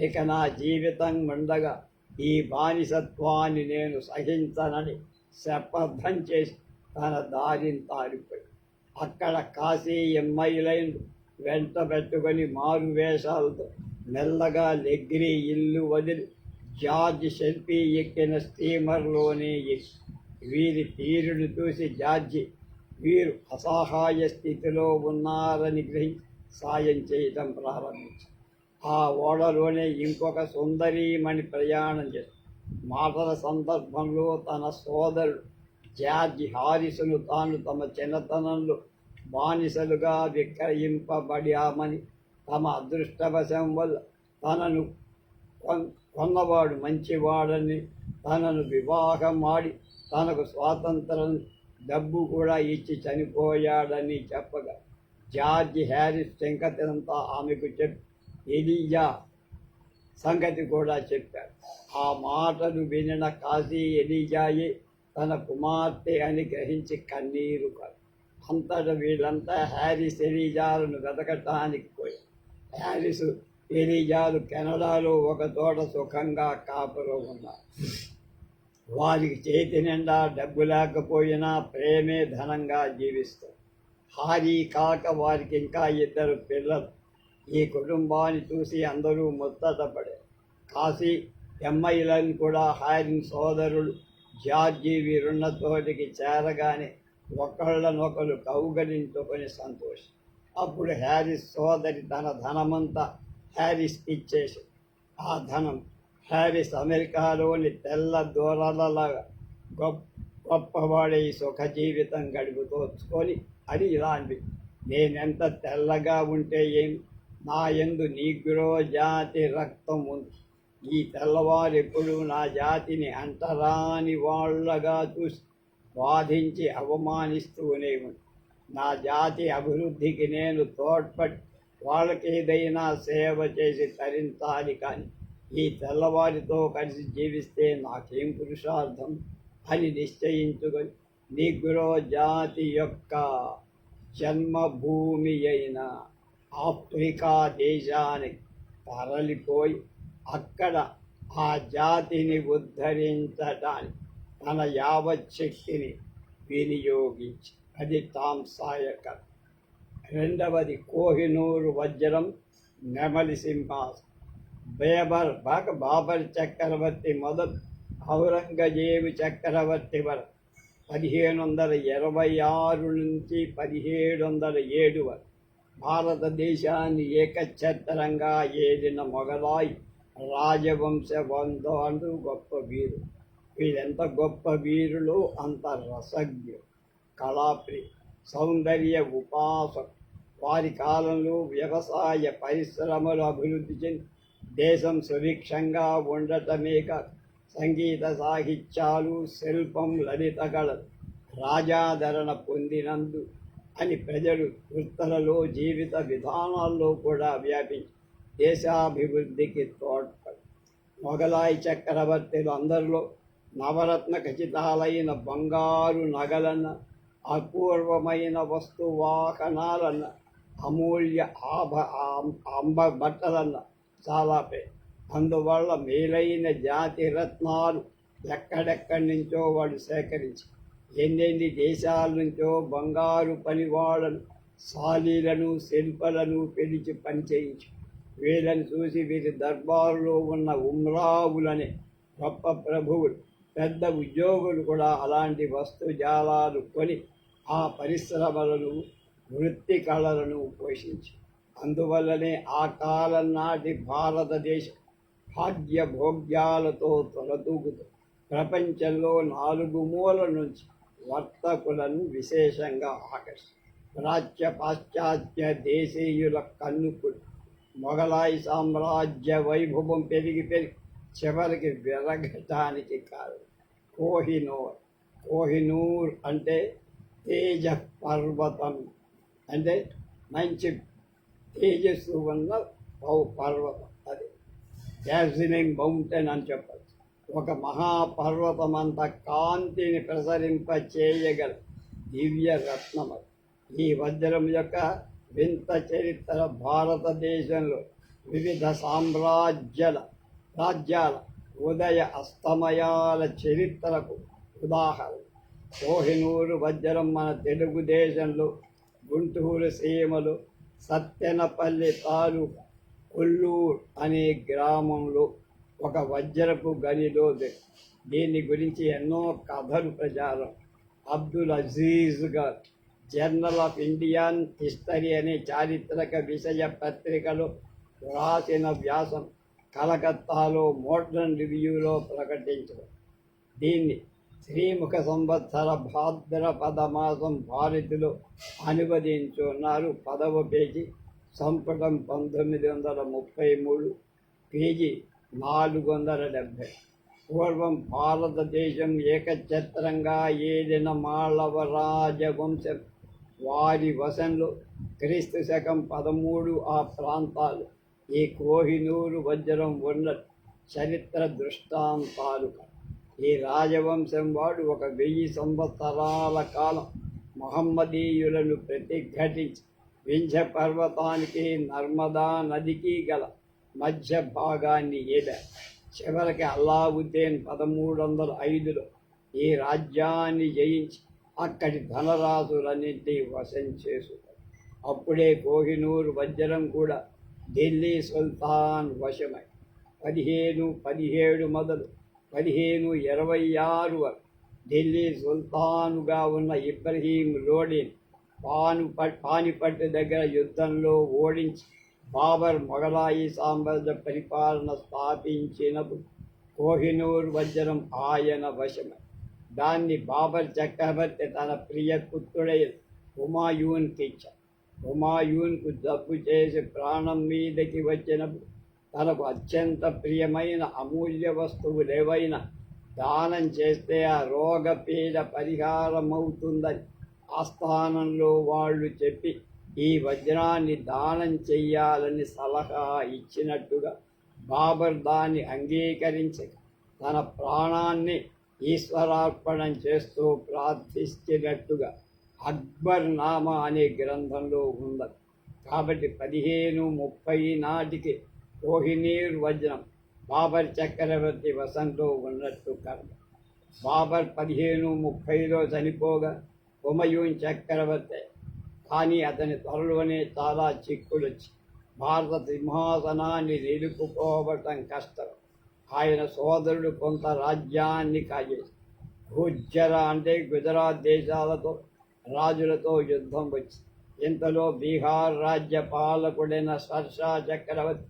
ఇక నా జీవితం ఉండగా ఈ బానిసత్వాన్ని నేను సహించనని శపథం చేసి తన దారిని తారిపోయి అక్కడ కాశీ ఎమ్మైలైన్ వెంట పెట్టుకొని మారు వేషాలతో మెల్లగా లెగ్రీ ఇల్లు వదిలి జార్జ్ షెల్బీ ఎక్కిన స్టీమర్లోనే ఎక్కి వీరి తీరును చూసి జార్జి వీరు అసహాయ స్థితిలో ఉన్నారని గ్రహించి సాయం చేయటం ప్రారంభించారు. ఆ ఓడలోనే ఇంకొక సుందరీమణి ప్రయాణం చేస్తారు. మాటల సందర్భంలో తన సోదరుడు జార్జ్ హారిస్ను తాను తమ చిన్నతనంలో బానిసలుగా విక్రయింపబడామని, తమ అదృష్టవశం వల్ల తనను కొన్నవాడు మంచివాడని, తనను వివాహం ఆడి తనకు స్వాతంత్రం డబ్బు కూడా ఇచ్చి చనిపోయాడని చెప్పగా జార్జ్ హ్యారిస్ సంగతినంతా ఆమెకు చెప్పి ఎలియా సంగతి కూడా చెప్పాడు. ఆ మాటలు వినిన కాశీ ఎలియాయే తన కుమార్తె అని గ్రహించి కన్నీరు కాదు. అంతటా వీళ్ళంతా హ్యారిస్ ఎలిజాలను వెతకటానికి పోయారు. హ్యారిస్ ఎలిజాలు కెనడాలో ఒక తోట సుఖంగా కాపురం ఉన్నారు. వారికి చేతి నిండా డబ్బు లేకపోయినా ప్రేమే ధనంగా జీవిస్తారు. హారీ కాక వారికి ఇంకా 2 పిల్లలు. ఈ కుటుంబాన్ని చూసి అందరూ ముచ్చటపడారు. కాశీ ఎమ్ఐలను కూడా హారిన్ సోదరులు జార్జి వీరున్న తోటికి చేరగానే ఒకళ్ళనొకరు కౌగలించుకొని సంతోషం. అప్పుడు హ్యారిస్ సోదరి తన ధనమంతా హ్యారిస్ ఇచ్చేసి, ఆ ధనం హ్యారిస్ అమెరికాలోని తెల్ల దొరలలాగా గొప్పవాడై సుఖ జీవితం గడుపుతోచుకొని అది ఇలా నేనెంత తెల్లగా ఉంటే ఏం, నా యందు నీగ్రో జాతి రక్తం ఉంది. ఈ తెల్లవారు ఎప్పుడు నా జాతిని అంటరాని వాళ్ళగా చూసి బాధించి అవమానిస్తూనే ఉంది. నా జాతి అభివృద్ధికి నేను తోడ్పడి వాళ్ళకి ఏదైనా సేవ చేసి తరించాలి. కానీ ఈ తెల్లవారితో కలిసి జీవిస్తే నాకేం పురుషార్థం అని నిశ్చయించుకొని నిగ్రో జాతి యొక్క జన్మభూమి అయిన ఆఫ్రికా దేశానికి తరలిపోయి అక్కడ ఆ జాతిని ఉద్ధరించడానికి తన యావచ్చక్తిని వినియోగించి, అది టామ్ సాయర్ కథ. రెండవది కోహినూరు వజ్రం, నెమలి సింహాసనం. బాబర్ చక్రవర్తి మొదలు ఔరంగజేబు చక్రవర్తి వరకు 1526 నుంచి 1707 వరకు భారతదేశాన్ని ఏకఛత్రంగా ఏలిన మొఘలాయి రాజవంశ వంశాలు గొప్ప వీరులు. వీరెంత గొప్ప వీరులు, అంత రసజ్ఞులు, కళాప్రియ, సౌందర్య ఉపాసకులు. వారి కాలంలో వ్యవసాయ పరిశ్రమలు అభివృద్ధి చెంది దేశం సుభిక్షంగా ఉండటమే కాక సంగీత సాహిత్యాలు, శిల్పం, లలిత కళలు రాజాదరణ పొందినందు అని ప్రజలు వృత్తులలో, జీవిత విధానాల్లో కూడా వ్యాపించి దేశాభివృద్ధికి తోడ్పడి మొఘలాయి చక్రవర్తులు అందరిలో నవరత్న ఖచితాలైన బంగారు నగలన్న, అపూర్వమైన వస్తువాహనాలన్న, అమూల్య బట్టలన్న చాలా పేరు. అందువల్ల మేలైన జాతి రత్నాలు ఎక్కడెక్కడి నుంచో వాళ్ళు సేకరించి ఎన్నెన్ని దేశాల నుంచో బంగారు పనివాళ్ళను, సాలీలను, శిల్పలను పిలిచి పనిచేయించి వీళ్ళని చూసి వీరి దర్బారులో ఉన్న ఉమ్రావులనే గొప్ప ప్రభువులు, పెద్ద ఉద్యోగులు కూడా అలాంటి వస్తుజాలాలు కొని ఆ పరిశ్రమలను, వృత్తి కళలను పోషించి, అందువల్లనే ఆ కాలం నాటి భారతదేశం భాగ్య భోగ్యాలతో తొలతూగుతూ ప్రపంచంలో 4 మూలల నుంచి వర్తకులను విశేషంగా ఆకర్షించి ప్రాచ్య పాశ్చాత్య దేశీయుల కన్నుకులు మొఘలాయి సామ్రాజ్య వైభవం పెరిగి చివరికి విరగటానికి కారణం కోహినూర్ అంటే తేజ పర్వతం, అంటే మంచి తేజస్సు ఉన్న పర్వతం. అది డార్జిలింగ్ మౌంటైన్ అని చెప్పచ్చు. ఒక మహాపర్వతం అంత కాంతిని ప్రసరింప చేయగల దివ్య రత్నం. ఈ వజ్రం యొక్క వింత చరిత్ర భారతదేశంలో వివిధ రాజ్యాల ఉదయ అస్తమయాల చరిత్రకు ఉదాహరణ. కోహినూరు వజ్రం మన తెలుగుదేశంలో గుంటూరు సీమలో సత్తెనపల్లి తాలూకా కొల్లూరు అనే గ్రామంలో ఒక వజ్రపు గనిలో దీని గురించి ఎన్నో కథలు ప్రచారం. అబ్దుల్ అజీజ్ గారు జర్నల్ ఆఫ్ ఇండియన్ హిస్టరీ అనే చారిత్రక విషయ పత్రికలో రాసిన వ్యాసం కలకత్తాలో మోడర్న్ రివ్యూలో ప్రకటించారు. దీన్ని శ్రీముఖ సంవత్సర భాద్రపద మాసం భారతిలో అనువదించున్నారు. 10వ పేజీ, సంపుటం 1933, పేజీ 470. పూర్వం భారతదేశం ఏకఛత్రంగా ఏలిన మాళవ రాజవంశం వారి వశంలో క్రీస్తు శకం 13 ఆ ప్రాంతాలు ఈ కోహినూరు వజ్రం ఉన్న చరిత్ర దృష్టాంతాలు. ఈ రాజవంశం వాడు 1000 సంవత్సరాల కాలం మహమ్మదీయులను ప్రతిఘటించి వింధ్య పర్వతానికి, నర్మదా నదికి గల మధ్య భాగాన్ని ఏలారు. చివరికి అల్లావుద్దీన్ 1305లో ఈ రాజ్యాన్ని జయించి అక్కడి ధనరాశులన్నింటినీ వశం చేసుకున్నాడు. అప్పుడే కోహినూర్ వజ్రం కూడా ఢిల్లీ సుల్తాన్ వశమై 1517 మొదలు 1526 వరకు ఢిల్లీ సుల్తానుగా ఉన్న ఇబ్రహీం లోడీని పానిపట్టు దగ్గర యుద్ధంలో ఓడించి బాబర్ మొఘలాయి సామ్రాజ్య పరిపాలన స్థాపించినప్పుడు కోహినూర్ వజ్రం ఆయన వశమై దాన్ని బాబర్ చక్రవర్తి తన ప్రియ పుత్రుడైన హుమాయూన్కి ఇచ్చాడు. హుమాయూన్కు జబ్బు చేసి ప్రాణం మీదకి వచ్చినప్పుడు తనకు అత్యంత ప్రియమైన అమూల్య వస్తువులు ఏవైనా దానం చేస్తే ఆ రోగపీడ పరిహారం అవుతుందని ఆస్థానంలో వాళ్ళు చెప్పి ఈ వజ్రాన్ని దానం చెయ్యాలని సలహా ఇచ్చినట్టుగా బాబర్ దాన్ని అంగీకరించి తన ప్రాణాన్ని ఈశ్వరార్పణం చేస్తూ ప్రార్థించినట్టుగా అక్బర్ నామా అనే గ్రంథంలో ఉన్నది. కాబట్టి 1530 నాటికి కోహినూర్ వజ్రం బాబర్ చక్రవర్తి వశంలో ఉన్నట్టు కర్మ. బాబర్ 1530లో చనిపోగా హుమయూన్ చక్రవర్తి, కానీ అతని త్వరలోనే చాలా చిక్కులొచ్చి భారత సింహాసనాన్ని నిలుపుకోవటం కష్టం. ఆయన సోదరుడు కొంత రాజ్యాన్ని కాజేసి గుజ్జర అంటే గుజరాత్ దేశాలతో రాజులతో యుద్ధం వచ్చి ఇంతలో బీహార్ రాజ్య పాలకుడైన షర్షా చక్రవర్తి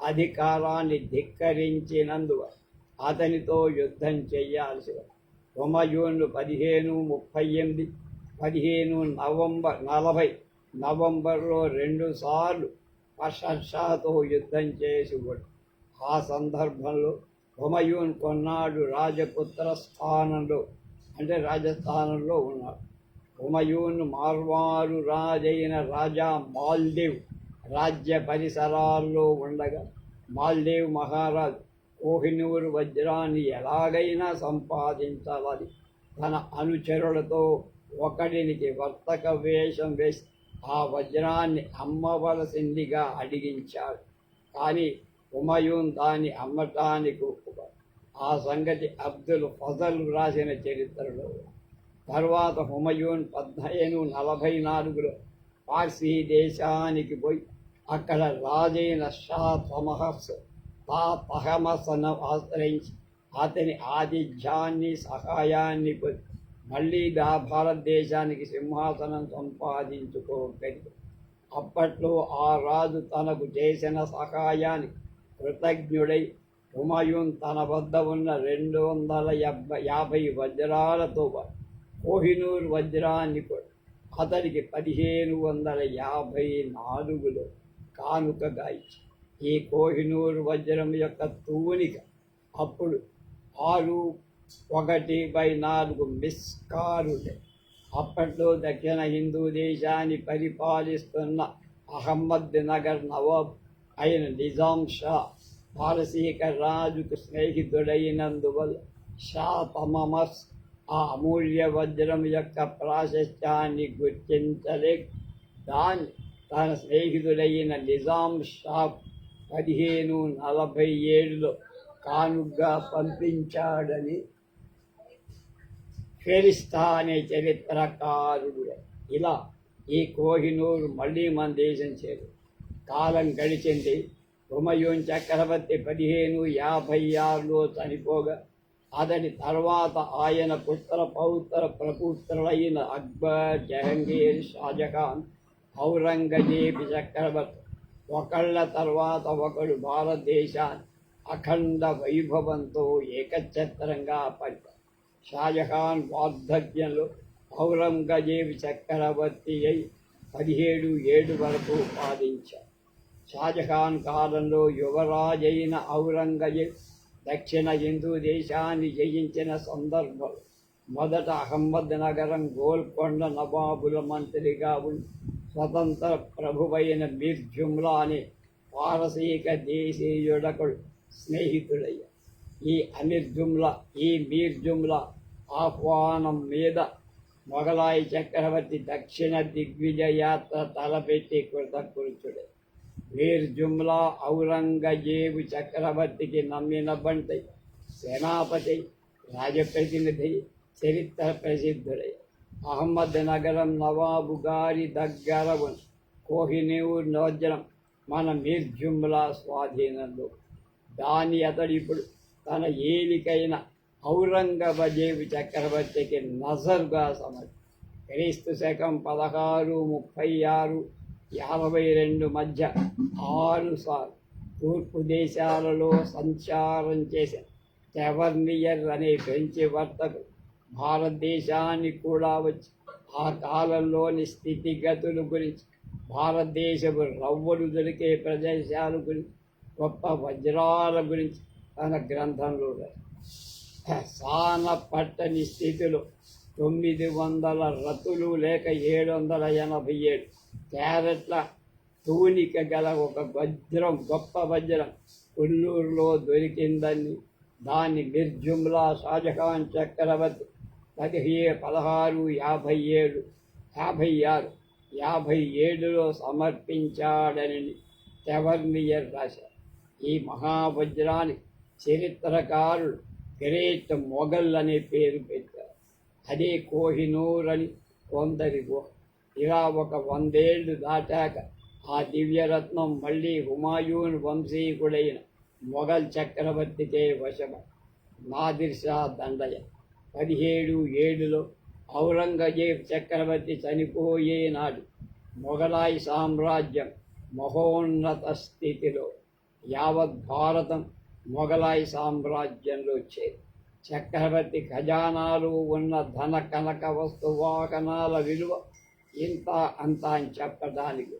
అధికారాన్ని ధిక్కరించినందువల్ల అతనితో యుద్ధం చేయాల్సి ఉంది. హుమయూన్ 1538 1540 నవంబర్లో 2 సార్లు షర్షాతో యుద్ధం చేసి ఆ సందర్భంలో హుమయూన్ కొన్నాడు రాజపుత్ర స్థానంలో అంటే రాజస్థానంలో ఉన్నాడు. హుమయూన్ మార్వారు రాజైన రాజా మాల్దేవ్ రాజ్య పరిసరాల్లో ఉండగా మాల్దేవ్ మహారాజు కోహినూర్ వజ్రాన్ని ఎలాగైనా సంపాదించాలని తన అనుచరులతో ఒకడినికి వర్తక వేషం వేసి ఆ వజ్రాన్ని అమ్మవలసిందిగా అడిగించాడు. కానీ హుమయూన్ దాన్ని అమ్మటానికి ఒప్పుకోడు. ఆ సంగతి అబ్దుల్ ఫజల్ రాసిన చరిత్రలో. తర్వాత హుమయూన్ 1544లో పార్సీ దేశానికి పోయి అక్కడ రాజైన షా తహమస్ను ఆశ్రయించి అతని ఆతిథ్యాన్ని సహాయాన్ని పొంది మళ్ళీ భారతదేశానికి సింహాసనం సంపాదించుకోగలిగాడు. అప్పట్లో ఆ రాజు తనకు చేసిన సహాయానికి కృతజ్ఞుడై హుమయూన్ తన వద్ద ఉన్న 250 వజ్రాలతో కోహినూర్ వజ్రాన్ని కూడా అతనికి 1554లో కానుకగా ఇచ్చి ఈ కోహినూర్ వజ్రం యొక్క తూనిక అప్పుడు 6/1/4 మిస్కారులే. అప్పట్లో దక్షిణ హిందూ దేశాన్ని పరిపాలిస్తున్న అహ్మద్ నగర్ నవాబ్ అయిన నిజాం షా పారసీక రాజుకు స్నేహితుడైనందువల్ల షా తమమస్ ఆ అమూల్య వజ్రం యొక్క ప్రాశస్త్యాన్ని గుర్తించలేక దాన్ని తన స్నేహితుడైన నిజాం షా 1547లో కానుగ్గా పంపించాడని ఫెరిస్తా అనే చరిత్రకారుడు. ఇలా ఈ కోహినూర్ మళ్ళీ మన దేశం చేరు. కాలం గడిచింది. హుమయూన్ చక్రవర్తి 1556లో చనిపోగా అతని తర్వాత ఆయన పౌత్ర ప్రపుత్రులైన అక్బర్, జహంగీర్, షాజహాన్, ఔరంగజేబు చక్రవర్తి ఒకళ్ళ తర్వాత ఒకడు భారతదేశాన్ని అఖండ వైభవంతో ఏకఛత్రంగా పరిపాలించారు. షాజహాన్ వార్ధక్యంలో ఔరంగజేబు చక్రవర్తి అయి 17 వరకు పాలించారు. షాజహాన్ కాలంలో యువరాజైన ఔరంగజేబు దక్షిణ హిందూ దేశాన్ని జయించిన సందర్భంలో మొదట అహ్మద్ నగరం గోల్కొండ నవాబుల మంత్రిగా ఉండి స్వతంత్ర ప్రభువైన మీర్ జుమ్లా అనే పారసీక దేశీయుడకుడు స్నేహితుడయ్యారు. ఈ మీర్ జుమ్లా ఆహ్వానం మీద మొఘలాయి చక్రవర్తి దక్షిణ దిగ్విజయ యాత్ర తలపెట్టి కృతకృత్యుడే. వీర్ జుమ్లా ఔరంగజేబు చక్రవర్తికి నమ్మిన బంటై సేనాపతి రాజప్రతినిధి చరిత్ర ప్రసిద్ధుడై అహ్మద్ నగరం నవాబు గారి దగ్గర ఉన్న కోహినూర్ నోజనం మన మీర్ జుమ్లా స్వాధీనంలో. దాని అతడు ఇప్పుడు తన ఏలికైన ఔరంగజేబు చక్రవర్తికి నజరుగా సమర్పి క్రీస్తు శకం 1636-52 మధ్య 6 సార్లు తూర్పు దేశాలలో సంచారం చేసిన టెవర్నియర్ అనే ఫ్రెంచి వర్తకుడు భారతదేశానికి కూడా వచ్చి ఆ కాలంలోని స్థితిగతుల గురించి, భారతదేశపు రవ్వలు దొరికే ప్రదేశాల గురించి, గొప్ప వజ్రాల గురించి తన గ్రంథంలో సాన పట్టని స్థితిలో 900 రతులు లేక 787 క్యారెట్ల తూనిక గల ఒక వజ్రం, గొప్ప వజ్రం కొల్లూరులో దొరికిందని, దాన్ని మీర్ జుమ్లా షాజహాన్ చక్రవర్తి 1657-56-57లో సమర్పించాడని టెవర్నియర్ రాశారు. ఈ మహావజ్రానికి చరిత్రకారులు గ్రేట్ మొఘల్ అనే పేరు పెట్టారు. అదే కోహినూర్ అని కొందరి గుహ. ఇలా ఒక 100 ఏళ్ళు దాటాక ఆ దివ్యరత్నం మళ్ళీ హుమాయూన్ వంశీకుడైన మొఘల్ చక్రవర్తికే వశమై నాదిర్ షా దండయ 1707లో ఔరంగజేబ్ చక్రవర్తి చనిపోయే నాడు మొఘలాయి సామ్రాజ్యం మహోన్నత స్థితిలో, యావత్ భారతం మొఘలాయి సామ్రాజ్యంలో చేరి చక్రవర్తి ఖజానాలు ఉన్న ధన కనక వస్తువాహనాల విలువ ఇంత అంత అని చెప్పడానికి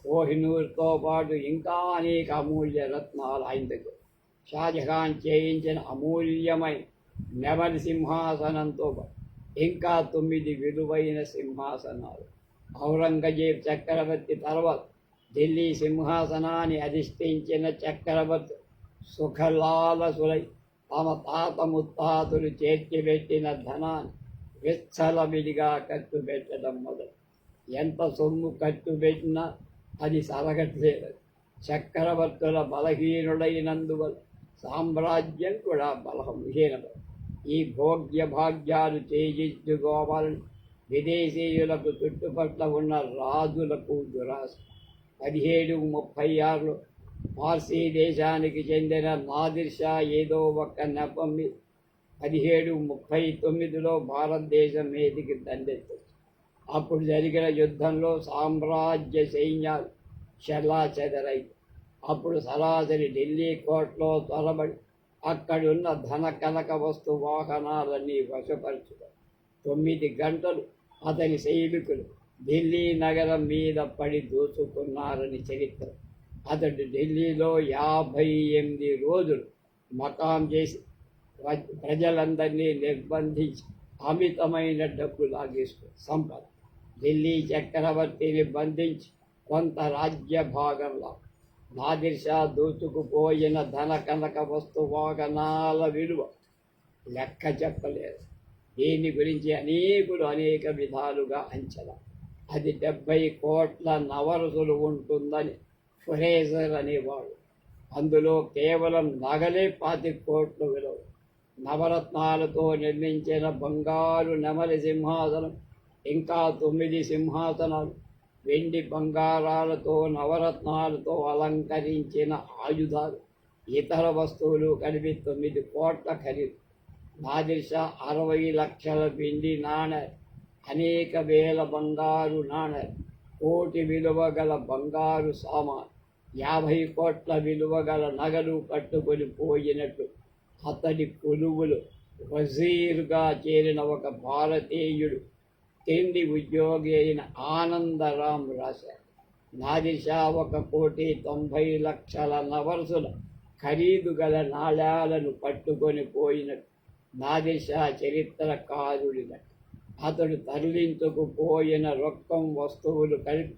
కోహినూర్తో పాటు ఇంకా అనేక అమూల్య రత్నాలు ఆయన దగ్గర. షాజహాన్ చేయించిన అమూల్యమైన నెమలి సింహాసనంతో పాటు ఇంకా 9 విలువైన సింహాసనాలు. ఔరంగజేబ్ చక్రవర్తి తర్వాత ఢిల్లీ సింహాసనాన్ని అధిష్ఠించిన చక్రవర్తి సుఖలాలసులై తమ తాత ముత్తాతలు చేర్చిపెట్టిన ధనాన్ని విచ్చలవిడిగా ఖర్చుపెట్టడం మొదలు. ఎంత సొమ్ము ఖర్చుపెట్టినా అది సరగట్లేదు. చక్రవర్తుల బలహీనుడైనందువల్ల సామ్రాజ్యం కూడా బలహీనపడు. ఈ భోగ్య భాగ్యాలు చేజించుకోవాలని విదేశీయులకు చుట్టుపట్ల ఉన్న రాజులకు దురాశ. 1736లో పార్సీ దేశానికి చెందిన నాదిర్ షా ఏదో ఒక నెపం మీద 1739లో భారతదేశం మీదికి దండెత్తు. అప్పుడు జరిగిన యుద్ధంలో సామ్రాజ్య సైన్యాలు చెల్లాచెదరై అప్పుడు సరాసరి ఢిల్లీ కోటలో త్వరబడి అక్కడున్న ధన కనక వస్తు వాహనాలన్నీ వశపరుచుతారు. 9 గంటలు అతని సైనికులు ఢిల్లీ నగరం మీద పడి దోచుకున్నారని చరిత్ర. అతడు ఢిల్లీలో 58 రోజులు మకాం చేసి ప్రజలందరినీ నిర్బంధించి అమితమైన డబ్బు లాగేస్తూ సంపద. ఢిల్లీ చక్రవర్తిని బంధించి కొంత రాజ్య భాగంలో నాదిర్ షా దోచుకుపోయిన ధన కనక వస్తు వాహనాల విలువ లెక్క చెప్పలేదు. దీని గురించి అనేకులు అనేక విధాలుగా అంచనా. అది 70 కోట్ల నవరసులు ఉంటుందని ఫ్రేజర్ అనేవాడు. అందులో కేవలం నగలే 25 కోట్ల విలువ. నవరత్నాలతో నిర్మించిన బంగారు నెమలి సింహాసనం, ఇంకా 9 సింహాసనాలు, వెండి బంగారాలతో నవరత్నాలతో అలంకరించిన ఆయుధాలు, ఇతర వస్తువులు కలిపి 9 కోట్ల ఖరీదు. నాదిర్ షా 60 లక్షల వెండి నాణేలు, అనేక వేల బంగారు నాణేలు, కోటి విలువ గల బంగారు సామాను, 50 కోట్ల విలువ గల నగలు పట్టుకొని పోయినట్టు అతడి కొలువులు వజీరుగా చేరిన ఒక భారతీయుడు తిండి ఉద్యోగి అయిన ఆనందరాం రాశారు. నాదిర్ షా 1,90,00,000 నవరసుల ఖరీదు గల నాణేలను పట్టుకొని పోయినట్టు నాదిర్ షా చరిత్రకారుడినట్టు. అతడు తరలించుకుపోయిన రొక్కం వస్తువులు కలిపి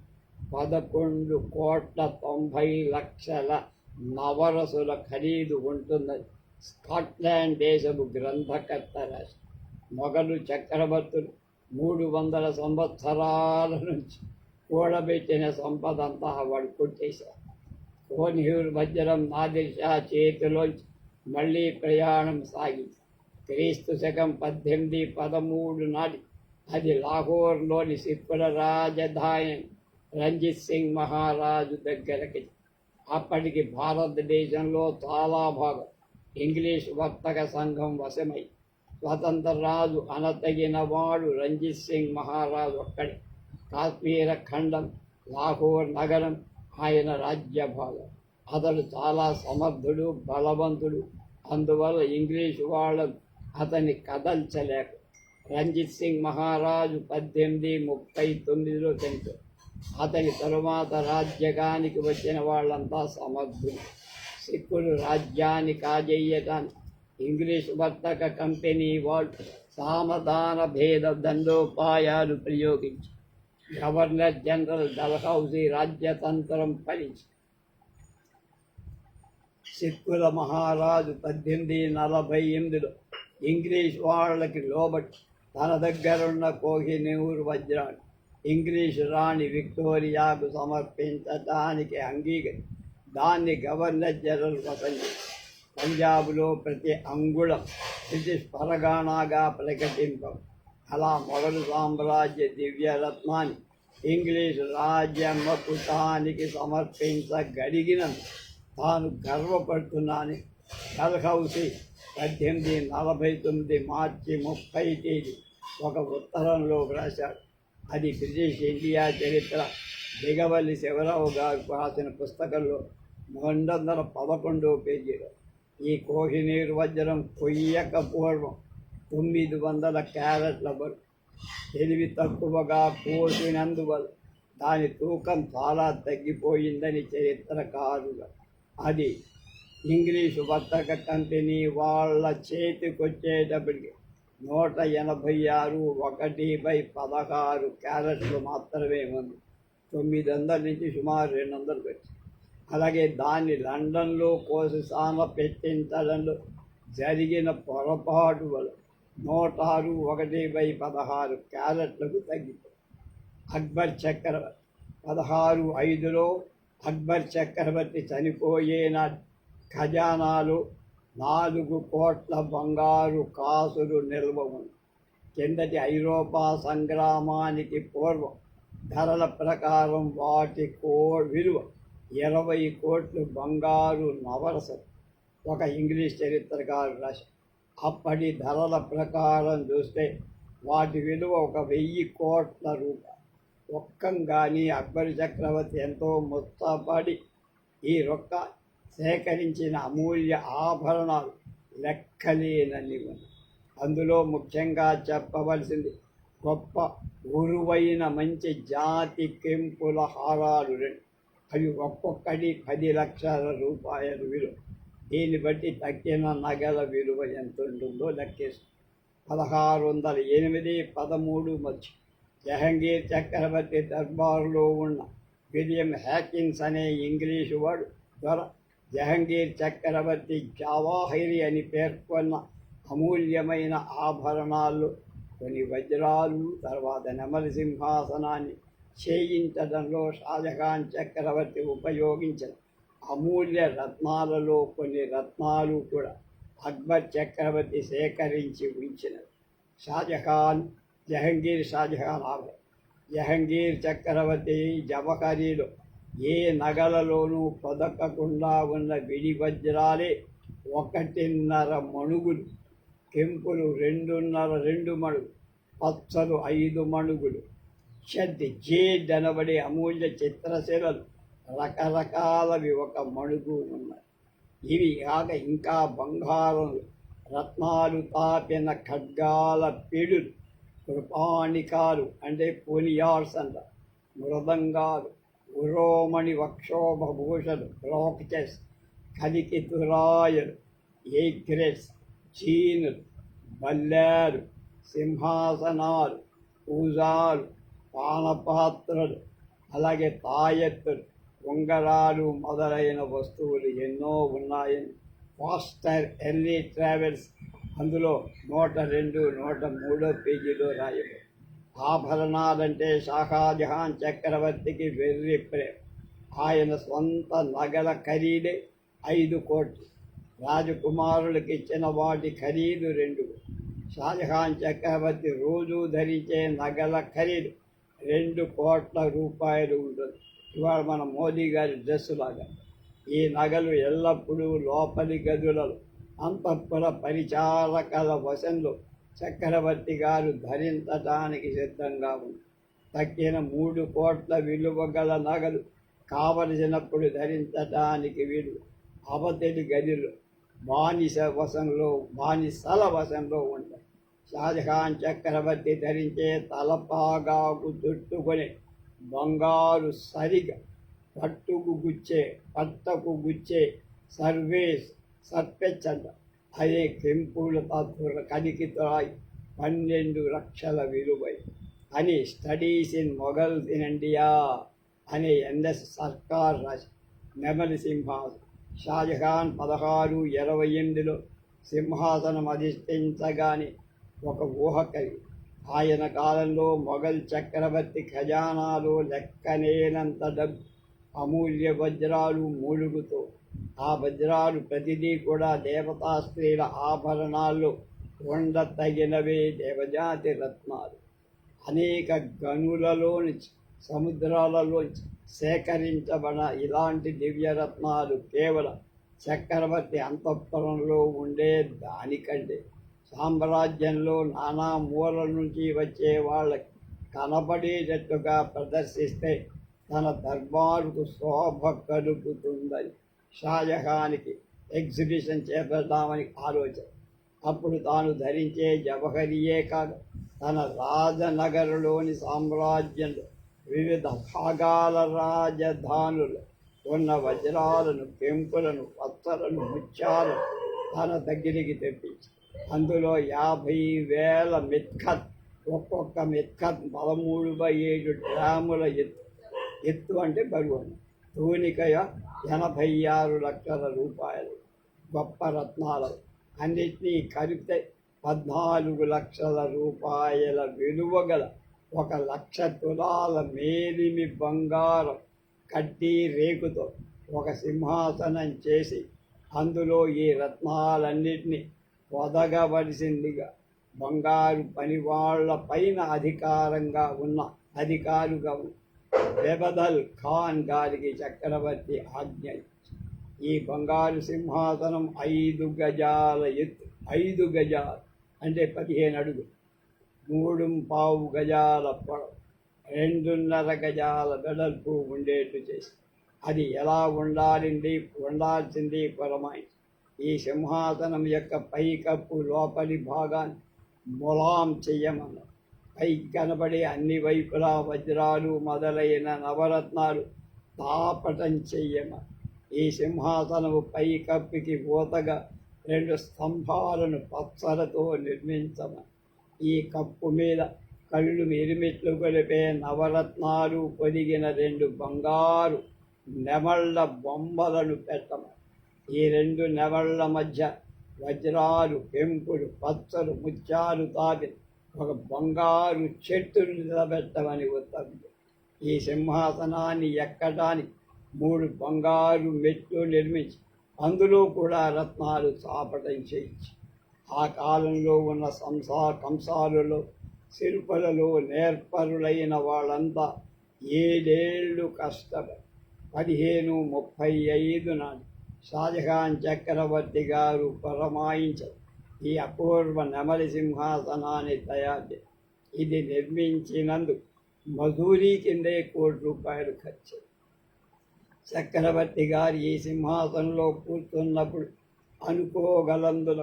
11,90,00,000 నవరసుల ఖరీదు ఉంటుందని స్కాట్లాండ్ దేశపు గ్రంథకర్త రాశారు. మొఘలు చక్రవర్తులు 300 సంవత్సరాల నుంచి కూడబెట్టిన సంపద అంతా వాడు కొట్టేశారు. కోహినూర్ వజ్రం నాదిర్ షా చేతిలోంచి మళ్ళీ ప్రయాణం సాగింది. క్రీస్తు శకం 1813 నాటి అది లాహోర్లోని సిక్కుల రాజధాని రంజిత్ సింగ్ మహారాజు దగ్గరకి. అప్పటికి భారతదేశంలో చాలా భాగం ఇంగ్లీష్ వర్తక సంఘం వశమై స్వతంత్ర రాజు అనతగిన వాడు రంజిత్ సింగ్ మహారాజు ఒక్కడే. కాశ్మీర ఖండం, లాహోర్ నగరం ఆయన రాజ్య భాగం. అతడు చాలా సమర్థుడు, బలవంతుడు. అందువల్ల ఇంగ్లీషు వాళ్ళకు అతన్ని కదల్చలేక రంజిత్ సింగ్ మహారాజు 1839లో చనిపోయాడు. అతని తరువాత రాజ్యగానికి వచ్చిన వాళ్ళంతా సమర్థులు. సిక్కులు రాజ్యాన్ని కాజేయటానికి ఇంగ్లీష్ వర్తక కంపెనీ వాళ్ళు సామధాన భేద దండోపాయాలు ప్రయోగించి గవర్నర్ జనరల్ డల్హౌసీ రాజ్యతంత్రం ఫలించి సిక్కుల మహారాజు 1848లో ఇంగ్లీష్ వాళ్ళకి లోబడి తన దగ్గరున్న కోహినూర్ వజ్రాన్ని ఇంగ్లీషు రాణి విక్టోరియాకు సమర్పించటానికి అంగీకరి దాన్ని గవర్నర్ జనరల్ వసంత పంజాబ్లో ప్రతి అంగుళం బ్రిటిష్ పరగాణాగా ప్రకటింపం. అలా మొఘలు సామ్రాజ్య దివ్యరత్నాన్ని ఇంగ్లీషు రాజ్యమకుటానికి సమర్పించగలిగినందుకు తాను గర్వపడుతున్నానని డల్హౌసీ 1849 మార్చి 30 తేదీ ఒక ఉత్తరంలో రాశాడు. అది బ్రిటిష్ ఇండియా చరిత్ర దిగవల్లి శివరావు గారు రాసిన పుస్తకంలో 211వ పేజీలో. ఈ కోహినూర్ వజ్రం కొయ్యక పూర్వం 900 క్యారెట్ల బరువు. తెలివి తక్కువగా కోసినందువల్ల దాని తూకం చాలా తగ్గిపోయిందని చరిత్రకారులు. అది ఇంగ్లీషు వర్తక కంపెనీ వాళ్ళ చేతికొచ్చేటప్పటికి 186 1/16 క్యారెట్లు మాత్రమే ఉంది. 900 నుంచి సుమారు 200 వచ్చింది. అలాగే దాన్ని లండన్లో కోసి సాన పెట్టించడంలో జరిగిన పొరపాటు వల్ల 106 1/16 క్యారెట్లకు తగ్గిపోయింది. అక్బర్ చక్రవర్తి 1605లో అక్బర్ చక్రవర్తి చనిపోయేనాటి ఖజానాలో 4 కోట్ల బంగారు కాసులు నిల్వ ఉంది. కిందటి ఐరోపా సంగ్రామానికి పూర్వం ధరల ప్రకారం వాటి విలువ 20 కోట్లు బంగారు నవరసలు. ఒక ఇంగ్లీష్ చరిత్రకారు రాశారు. అప్పటి ధరల ప్రకారం చూస్తే వాటి విలువ 1000 కోట్ల రూపాయలు. ఒక్కంగాని అక్బర్ చక్రవర్తి ఎంతో ముస్తపడి ఈ రొక్క సేకరించిన అమూల్య ఆభరణాలు లెక్కలేనన్ని ఉన్నాయి. అందులో ముఖ్యంగా చెప్పవలసింది గొప్ప ఉరువైన మంచి జాతి కెంపుల హారాలు 2. అవి ఒక్కొక్కటి 10 లక్షల రూపాయలు విలువ. దీన్ని బట్టి తక్కిన నగల విలువ ఎంత ఉంటుందో లెక్కేస్తుంది. 1608-13 మధ్య జహంగీర్ చక్రవర్తి దర్బారులో ఉన్న విలియం హ్యాకిన్స్ అనే ఇంగ్లీషు వాడు ద్వారా జహంగీర్ చక్రవర్తి జవాహిరి అని పేర్కొన్న అమూల్యమైన ఆభరణాలు, కొన్ని వజ్రాలు, తర్వాత నెమలి సింహాసనాన్ని చేయించడంలో షాజహాన్ చక్రవర్తి ఉపయోగించిన అమూల్య రత్నాలలో కొన్ని రత్నాలు కూడా అక్బర్ చక్రవర్తి సేకరించి ఉంచినవి. జహంగీర్ జహంగీర్ చక్రవర్తి జవహరిలో ఏ నగలలోనూ పొదక్కకుండా ఉన్న విడి వజ్రాలే 1.5 మణుగులు, కెంపులు 2 మణుగులు, పచ్చలు 5 మణుగులు, జేడ్ అనబడే అమూల్య చిత్రశిలలు రకరకాలవి 1 మణుగు ఉన్నాయి. ఇవి కాక ఇంకా బంగారం, రత్నాలు తాపిన ఖడ్గాల పిడులు, కృపాణికాలు అంటే పోనియార్స్ అంట, మృదంగాలు, ఉరోమణి వక్షోభభూషలు, బ్లాక్చెస్, కలికి తురాయలు, ఏగ్రెట్స్, చీనులు, బల్లాలు, సింహాసనాలు, పూజాలు, పానపాత్రలు, అలాగే తాయెత్తులు, ఉంగరాలు మొదలైన వస్తువులు ఎన్నో ఉన్నాయని ఫాస్టర్ ఎర్లీ ట్రావెల్స్ అందులో 102, 103 పేజీలో రాయబడి. ఆభరణాలంటే షాజహాన్ చక్రవర్తికి వెర్రి ప్రేమ. ఆయన సొంత నగల ఖరీదే 5 కోట్లు. రాజకుమారులకు ఇచ్చిన వాటి ఖరీదు 2. షాజహాన్ చక్రవర్తి రోజు ధరించే నగల ఖరీదు 2 కోట్ల రూపాయలు ఉంటుంది. ఇవాళ మన మోదీ గారి డ్రెస్సు లాగా. ఈ నగలు ఎల్లప్పుడూ లోపలి గదులలో అంతఃపుర పరిచారకల వశంలో చక్రవర్తి గారు ధరించడానికి సిద్ధంగా ఉంది. తక్కిన 3 కోట్ల విలువ గల నగలు కావలసినప్పుడు ధరించడానికి వీలు అవతలి గదిలో బానిసల వశంలో ఉంటాయి. షాజహాన్ చక్రవర్తి ధరించే తలపాగాకు చుట్టుకొని బంగారు సరిగా పట్టకు గుచ్చే సర్పెచ్చంట అదే కెంపుల కదికితరాయి 12 లక్షల విలువై అని studies in Mughals in India అనే ఎన్ఎస్ సర్కార్ రాసి. నెమలి సింహాసనం షాజహాన్ 1628లో సింహాసనం అధిష్ఠించగానే ఒక ఊహ కలిగి ఆయన కాలంలో మొఘల్ చక్రవర్తి ఖజానాలో లెక్కనేనంత డబ్బు అమూల్య వజ్రాలు మూలుగుతో ఆ వజ్రాలు ప్రతిదీ కూడా దేవతా స్త్రీల ఆభరణాల్లో ఉండతగినవే దేవజాతి రత్నాలు. అనేక గనులలోంచి సముద్రాలలోంచి సేకరించబడిన ఇలాంటి దివ్యరత్నాలు కేవలం చక్రవర్తి అంతఃపురంలో ఉండే దానికంటే సామ్రాజ్యంలో నానా మూలల నుంచి వచ్చే వాళ్ళకి కనబడేటట్టుగా ప్రదర్శిస్తే తన దర్బారుకు శోభ కలుగుతుందని షాజహాన్కి ఎగ్జిబిషన్ చేపడదామని ఆలోచన. అప్పుడు తాను ధరించే జవహరియే కాక తన రాజనగరులోని సామ్రాజ్యంలో వివిధ భాగాల రాజధానులు ఉన్న వజ్రాలను, కెంపులను, పచ్చలను, ముత్యాలను తన దగ్గరికి తెప్పించి అందులో 50,000 మిత్కత్, ఒక్కొక్క మిత్కత్ 13/7 గ్రాముల ఎత్తు అంటే బరువు అని, తూనికయ 86 లక్షల రూపాయలు గొప్ప రత్నాలు అన్నిటినీ కలిపితే 14 లక్షల రూపాయల విలువ గల 1,00,000 తులాల మేలిమి బంగారం కడ్డీ రేకుతో ఒక సింహాసనం చేసి అందులో ఈ రత్నాలన్నిటినీ పొదగవలసిందిగా బంగారు పనివాళ్ల పైన అధికారుగా ఉన్న బెబదల్ ఖాన్ గారికి చక్రవర్తి ఆజ్ఞ. ఈ బంగారు సింహాసనం 5 గజాల ఎత్తు, 5 గజాలు అంటే 15 అడుగులు, 3.25 గజాల పొడవు, 2.5 గజాల వెడల్పు ఉండేట్టు చేసి అది ఎలా ఉండాల్సింది పురమాయించి ఈ సింహాసనం యొక్క పైకప్పు లోపలి భాగాన్ని ములాం చెయ్యమన్నారు. పైకి కనబడే అన్ని వైపులా వజ్రాలు మొదలైన నవరత్నాలు తాపటం చెయ్యమన్నారు. ఈ సింహాసనము పైకప్పుకి ఊతగా 2 స్తంభాలను పచ్చలతో నిర్మించమని, ఈ కప్పు మీద కళ్ళు మిరిమిట్లు గొలిపే నవరత్నాలు పొదిగిన 2 బంగారు నెమళ్ళ బొమ్మలను పెట్టమని, ఈ 2 నెమళ్ళ మధ్య వజ్రాలు, పెంపులు, పచ్చలు, ముత్యాలు తాకిన ఒక బంగారు చెట్టును నిలబెట్టమని ఉత్తర్వులు. ఈ సింహాసనాన్ని ఎక్కడానికి 3 బంగారు మెట్లు నిర్మించి అందులో కూడా రత్నాలు చాపటం చేయించి ఆ కాలంలో ఉన్న కంసాలలో శిల్పులలో నేర్పరులైన వాళ్ళంతా 7 ఏళ్ళు కష్టపడి 1535 నాడు షాజహాన్ చక్రవర్తి గారు పురమాయించారు ఈ అపూర్వ నెమలి సింహాసనాన్ని తయారు చేసి ఇది నిర్మించినందుకు మజూరీ కిందే ₹1,00,00,000 ఖర్చు. చక్రవర్తి గారు ఈ సింహాసనంలో కూర్చున్నప్పుడు అనుకోగలందున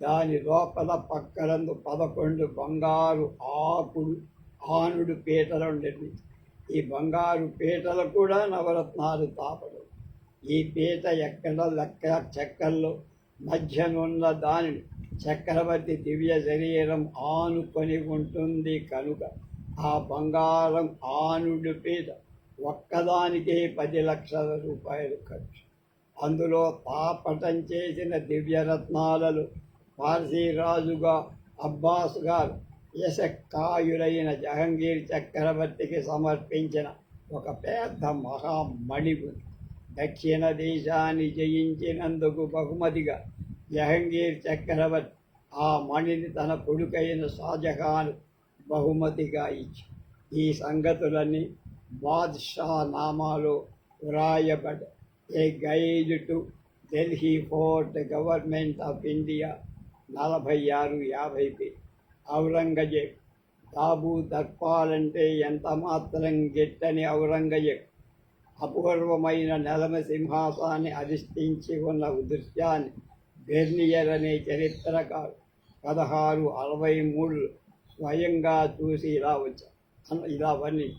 దాని లోపల పక్కలందు 11 బంగారు ఆనుడు పీటలను నిర్మించి ఈ బంగారు పీటలు కూడా నవరత్నాలు తాపడం. ఈ పీట ఎక్కడ చెక్కల్లో మధ్యనున్న దానిని చక్రవర్తి దివ్య శరీరం ఆనుకొని ఉంటుంది కనుక ఆ బంగారం ఆనుడు పీట ఒక్కదానికే 10 లక్షల రూపాయలు ఖర్చు. అందులో తాపటం చేసిన దివ్యరత్నాలలో పార్సీ రాజుగా అబ్బాస్ గారు యశక్కాయులైన జహంగీర్ చక్రవర్తికి సమర్పించిన ఒక పెద్ద మహామణి ఉంది. దక్షిణ దేశాన్ని జయించినందుకు బహుమతిగా జహంగీర్ చక్రవర్తి ఆ మణిని తన కొడుకైన షాజహాన్ బహుమతిగా ఇచ్చి ఈ సంగతులన్నీ బాద్షా నామాలో వ్రాయబడ్డ a guide to Delhi fort government of India 46-50 Aurangzeb దాబు దర్పాలంటే ఎంత మాత్రం గిట్టని ఔరంగజేబ్ అపూర్వమైన నెలమ సింహాసాన్ని అధిష్ఠించి ఉన్న దృశ్యాన్ని బెర్నియర్ అనే చరిత్రకారు 1663 స్వయంగా చూసి ఇలా వర్ణి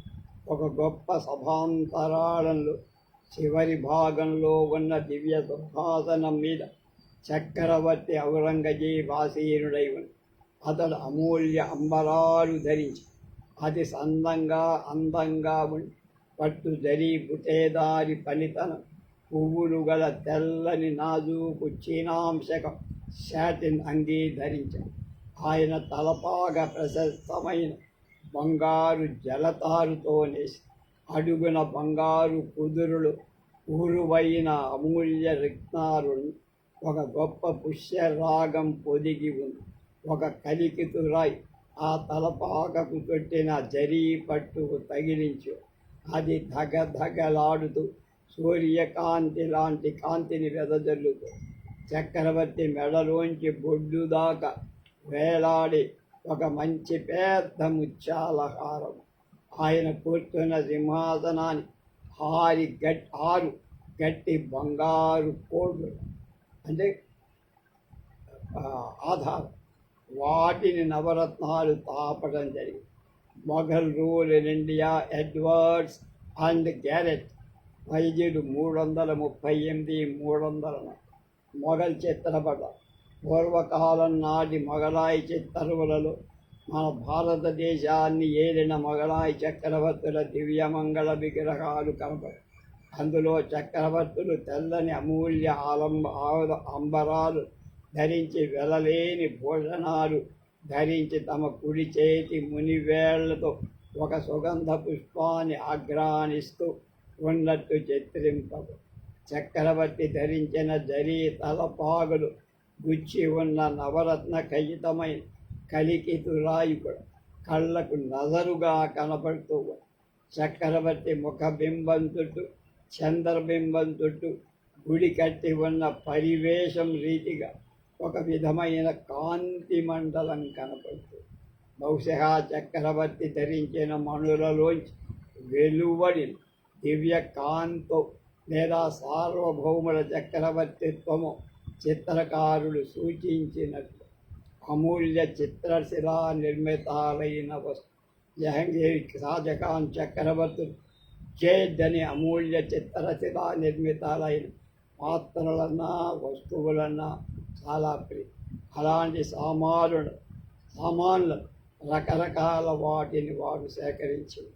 ఒక గొప్ప సభాంతరాళంలో చివరి భాగంలో ఉన్న దివ్య సింహాసనం మీద చక్రవర్తి ఔరంగజేబ్ ఆసీనుడై ఉంది. అతడు అమూల్య అంబరాలు ధరించి అతి అందంగా ఉండి పట్టు జరీ బుటేదారి పనితనం పువ్వులు గల తెల్లని నాజూకు చీనాంశకం శాటిన్ అంగీ ధరించాడు. ఆయన తలపాగ ప్రశస్తమైన బంగారు జలతారుతో నేసి అడుగున బంగారు కుదురులు ఊరువైన అమూల్య రత్నాలు ఒక గొప్ప పుష్యరాగం పొదిగి ఉంది. ఒక కలికితురాయి ఆ తలపాకకు చుట్టిన జరీ పట్టుకు తగిలించు అది ధగధగలాడుతూ సూర్యకాంతి లాంటి కాంతిని వెదజల్లుతూ చక్రవర్తి మెడలోంచి బొడ్డు దాకా వేలాడి ఒక మంచి పెద్ద ముత్యాల హారం. ఆయన కూర్చున్న సింహాసనాన్ని 6 గట్టి బంగారు కోళ్ళు అంటే ఆధారం వాటిని నవరత్నాలు తాపడం జరిగింది. Mughal rule in India Edwards and carat వైద్యుడు 338 మొఘల్ చిత్రపటం పూర్వకాలం నాటి మొఘలాయి చిత్తరువులలో మన భారతదేశాన్ని ఏలిన మొఘలాయి చక్రవర్తుల దివ్యమంగళ విగ్రహాలు కనపడు. అందులో చక్రవర్తులు తెల్లని అమూల్య అంబరాలు ధరించి వెలలేని భూషణాలు ధరించి తమ కుడి చేతి మునివేళ్లతో ఒక సుగంధ పుష్పాన్ని ఆఘ్రానిస్తూ ఉన్నట్టు చిత్రింపదు. చక్రవర్తి ధరించిన జరీ తలపాగులు గుచ్చి ఉన్న నవరత్న ఖచ్చితమైన కలికితురాయి కూడా కళ్ళకు నజరుగా కనపడుతూ చక్రవర్తి ముఖబింబం చుట్టూ చంద్రబింబం చుట్టూ గుడి కట్టి ఉన్న పరివేశం రీతిగా ఒక విధమైన కాంతి మండలం కనపడుతుంది. బహుశా చక్రవర్తి ధరించిన మణులలోంచి వెలువడి దివ్య కాంతో లేదా సార్వభౌముల చక్రవర్తిత్వము చిత్రకారులు సూచించినట్లు అమూల్య చిత్రశిలా నిర్మితాలైన వస్తు జహంగీర్ షాజహాన్ చక్రవర్తులు జేడ్ అనే అమూల్య చిత్రశిలా నిర్మితాలైన పాత్రలన్నా వస్తువులన్నా చాలా ప్రియ. అలాంటి సామాన్లు రకరకాల వాటిని వారు సేకరించింది.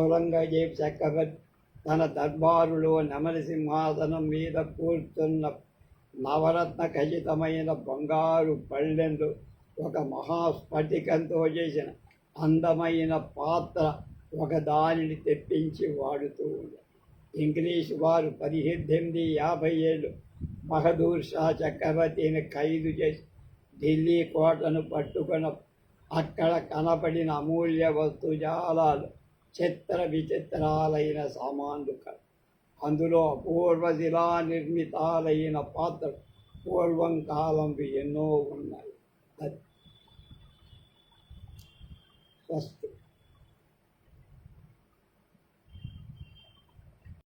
ఔరంగజేబ్ చక్రవర్తి తన దర్బారులో నెమలి సింహాసనం మీద కూర్చున్న నవరత్న ఖచ్చితమైన బంగారు పళ్ళెంలో ఒక మహాస్ఫటికంతో చేసిన అందమైన పాత్ర ఒక దానిని తెప్పించి వాడుతూ ఉంది. ఇంగ్లీషు వారు 1857 బహదూర్ షా చక్రవర్తిని ఖైదు చేసి ఢిల్లీ కోటను పట్టుకున్న అక్కడ కనపడిన అమూల్య వస్తుజాలాలు చిత్ర విచిత్రాలైన సామాన్లు అందులో అపూర్వ శిలా నిర్మితాలైన పాత్రలు పూర్వం కాలంవి ఎన్నో ఉన్నాయి.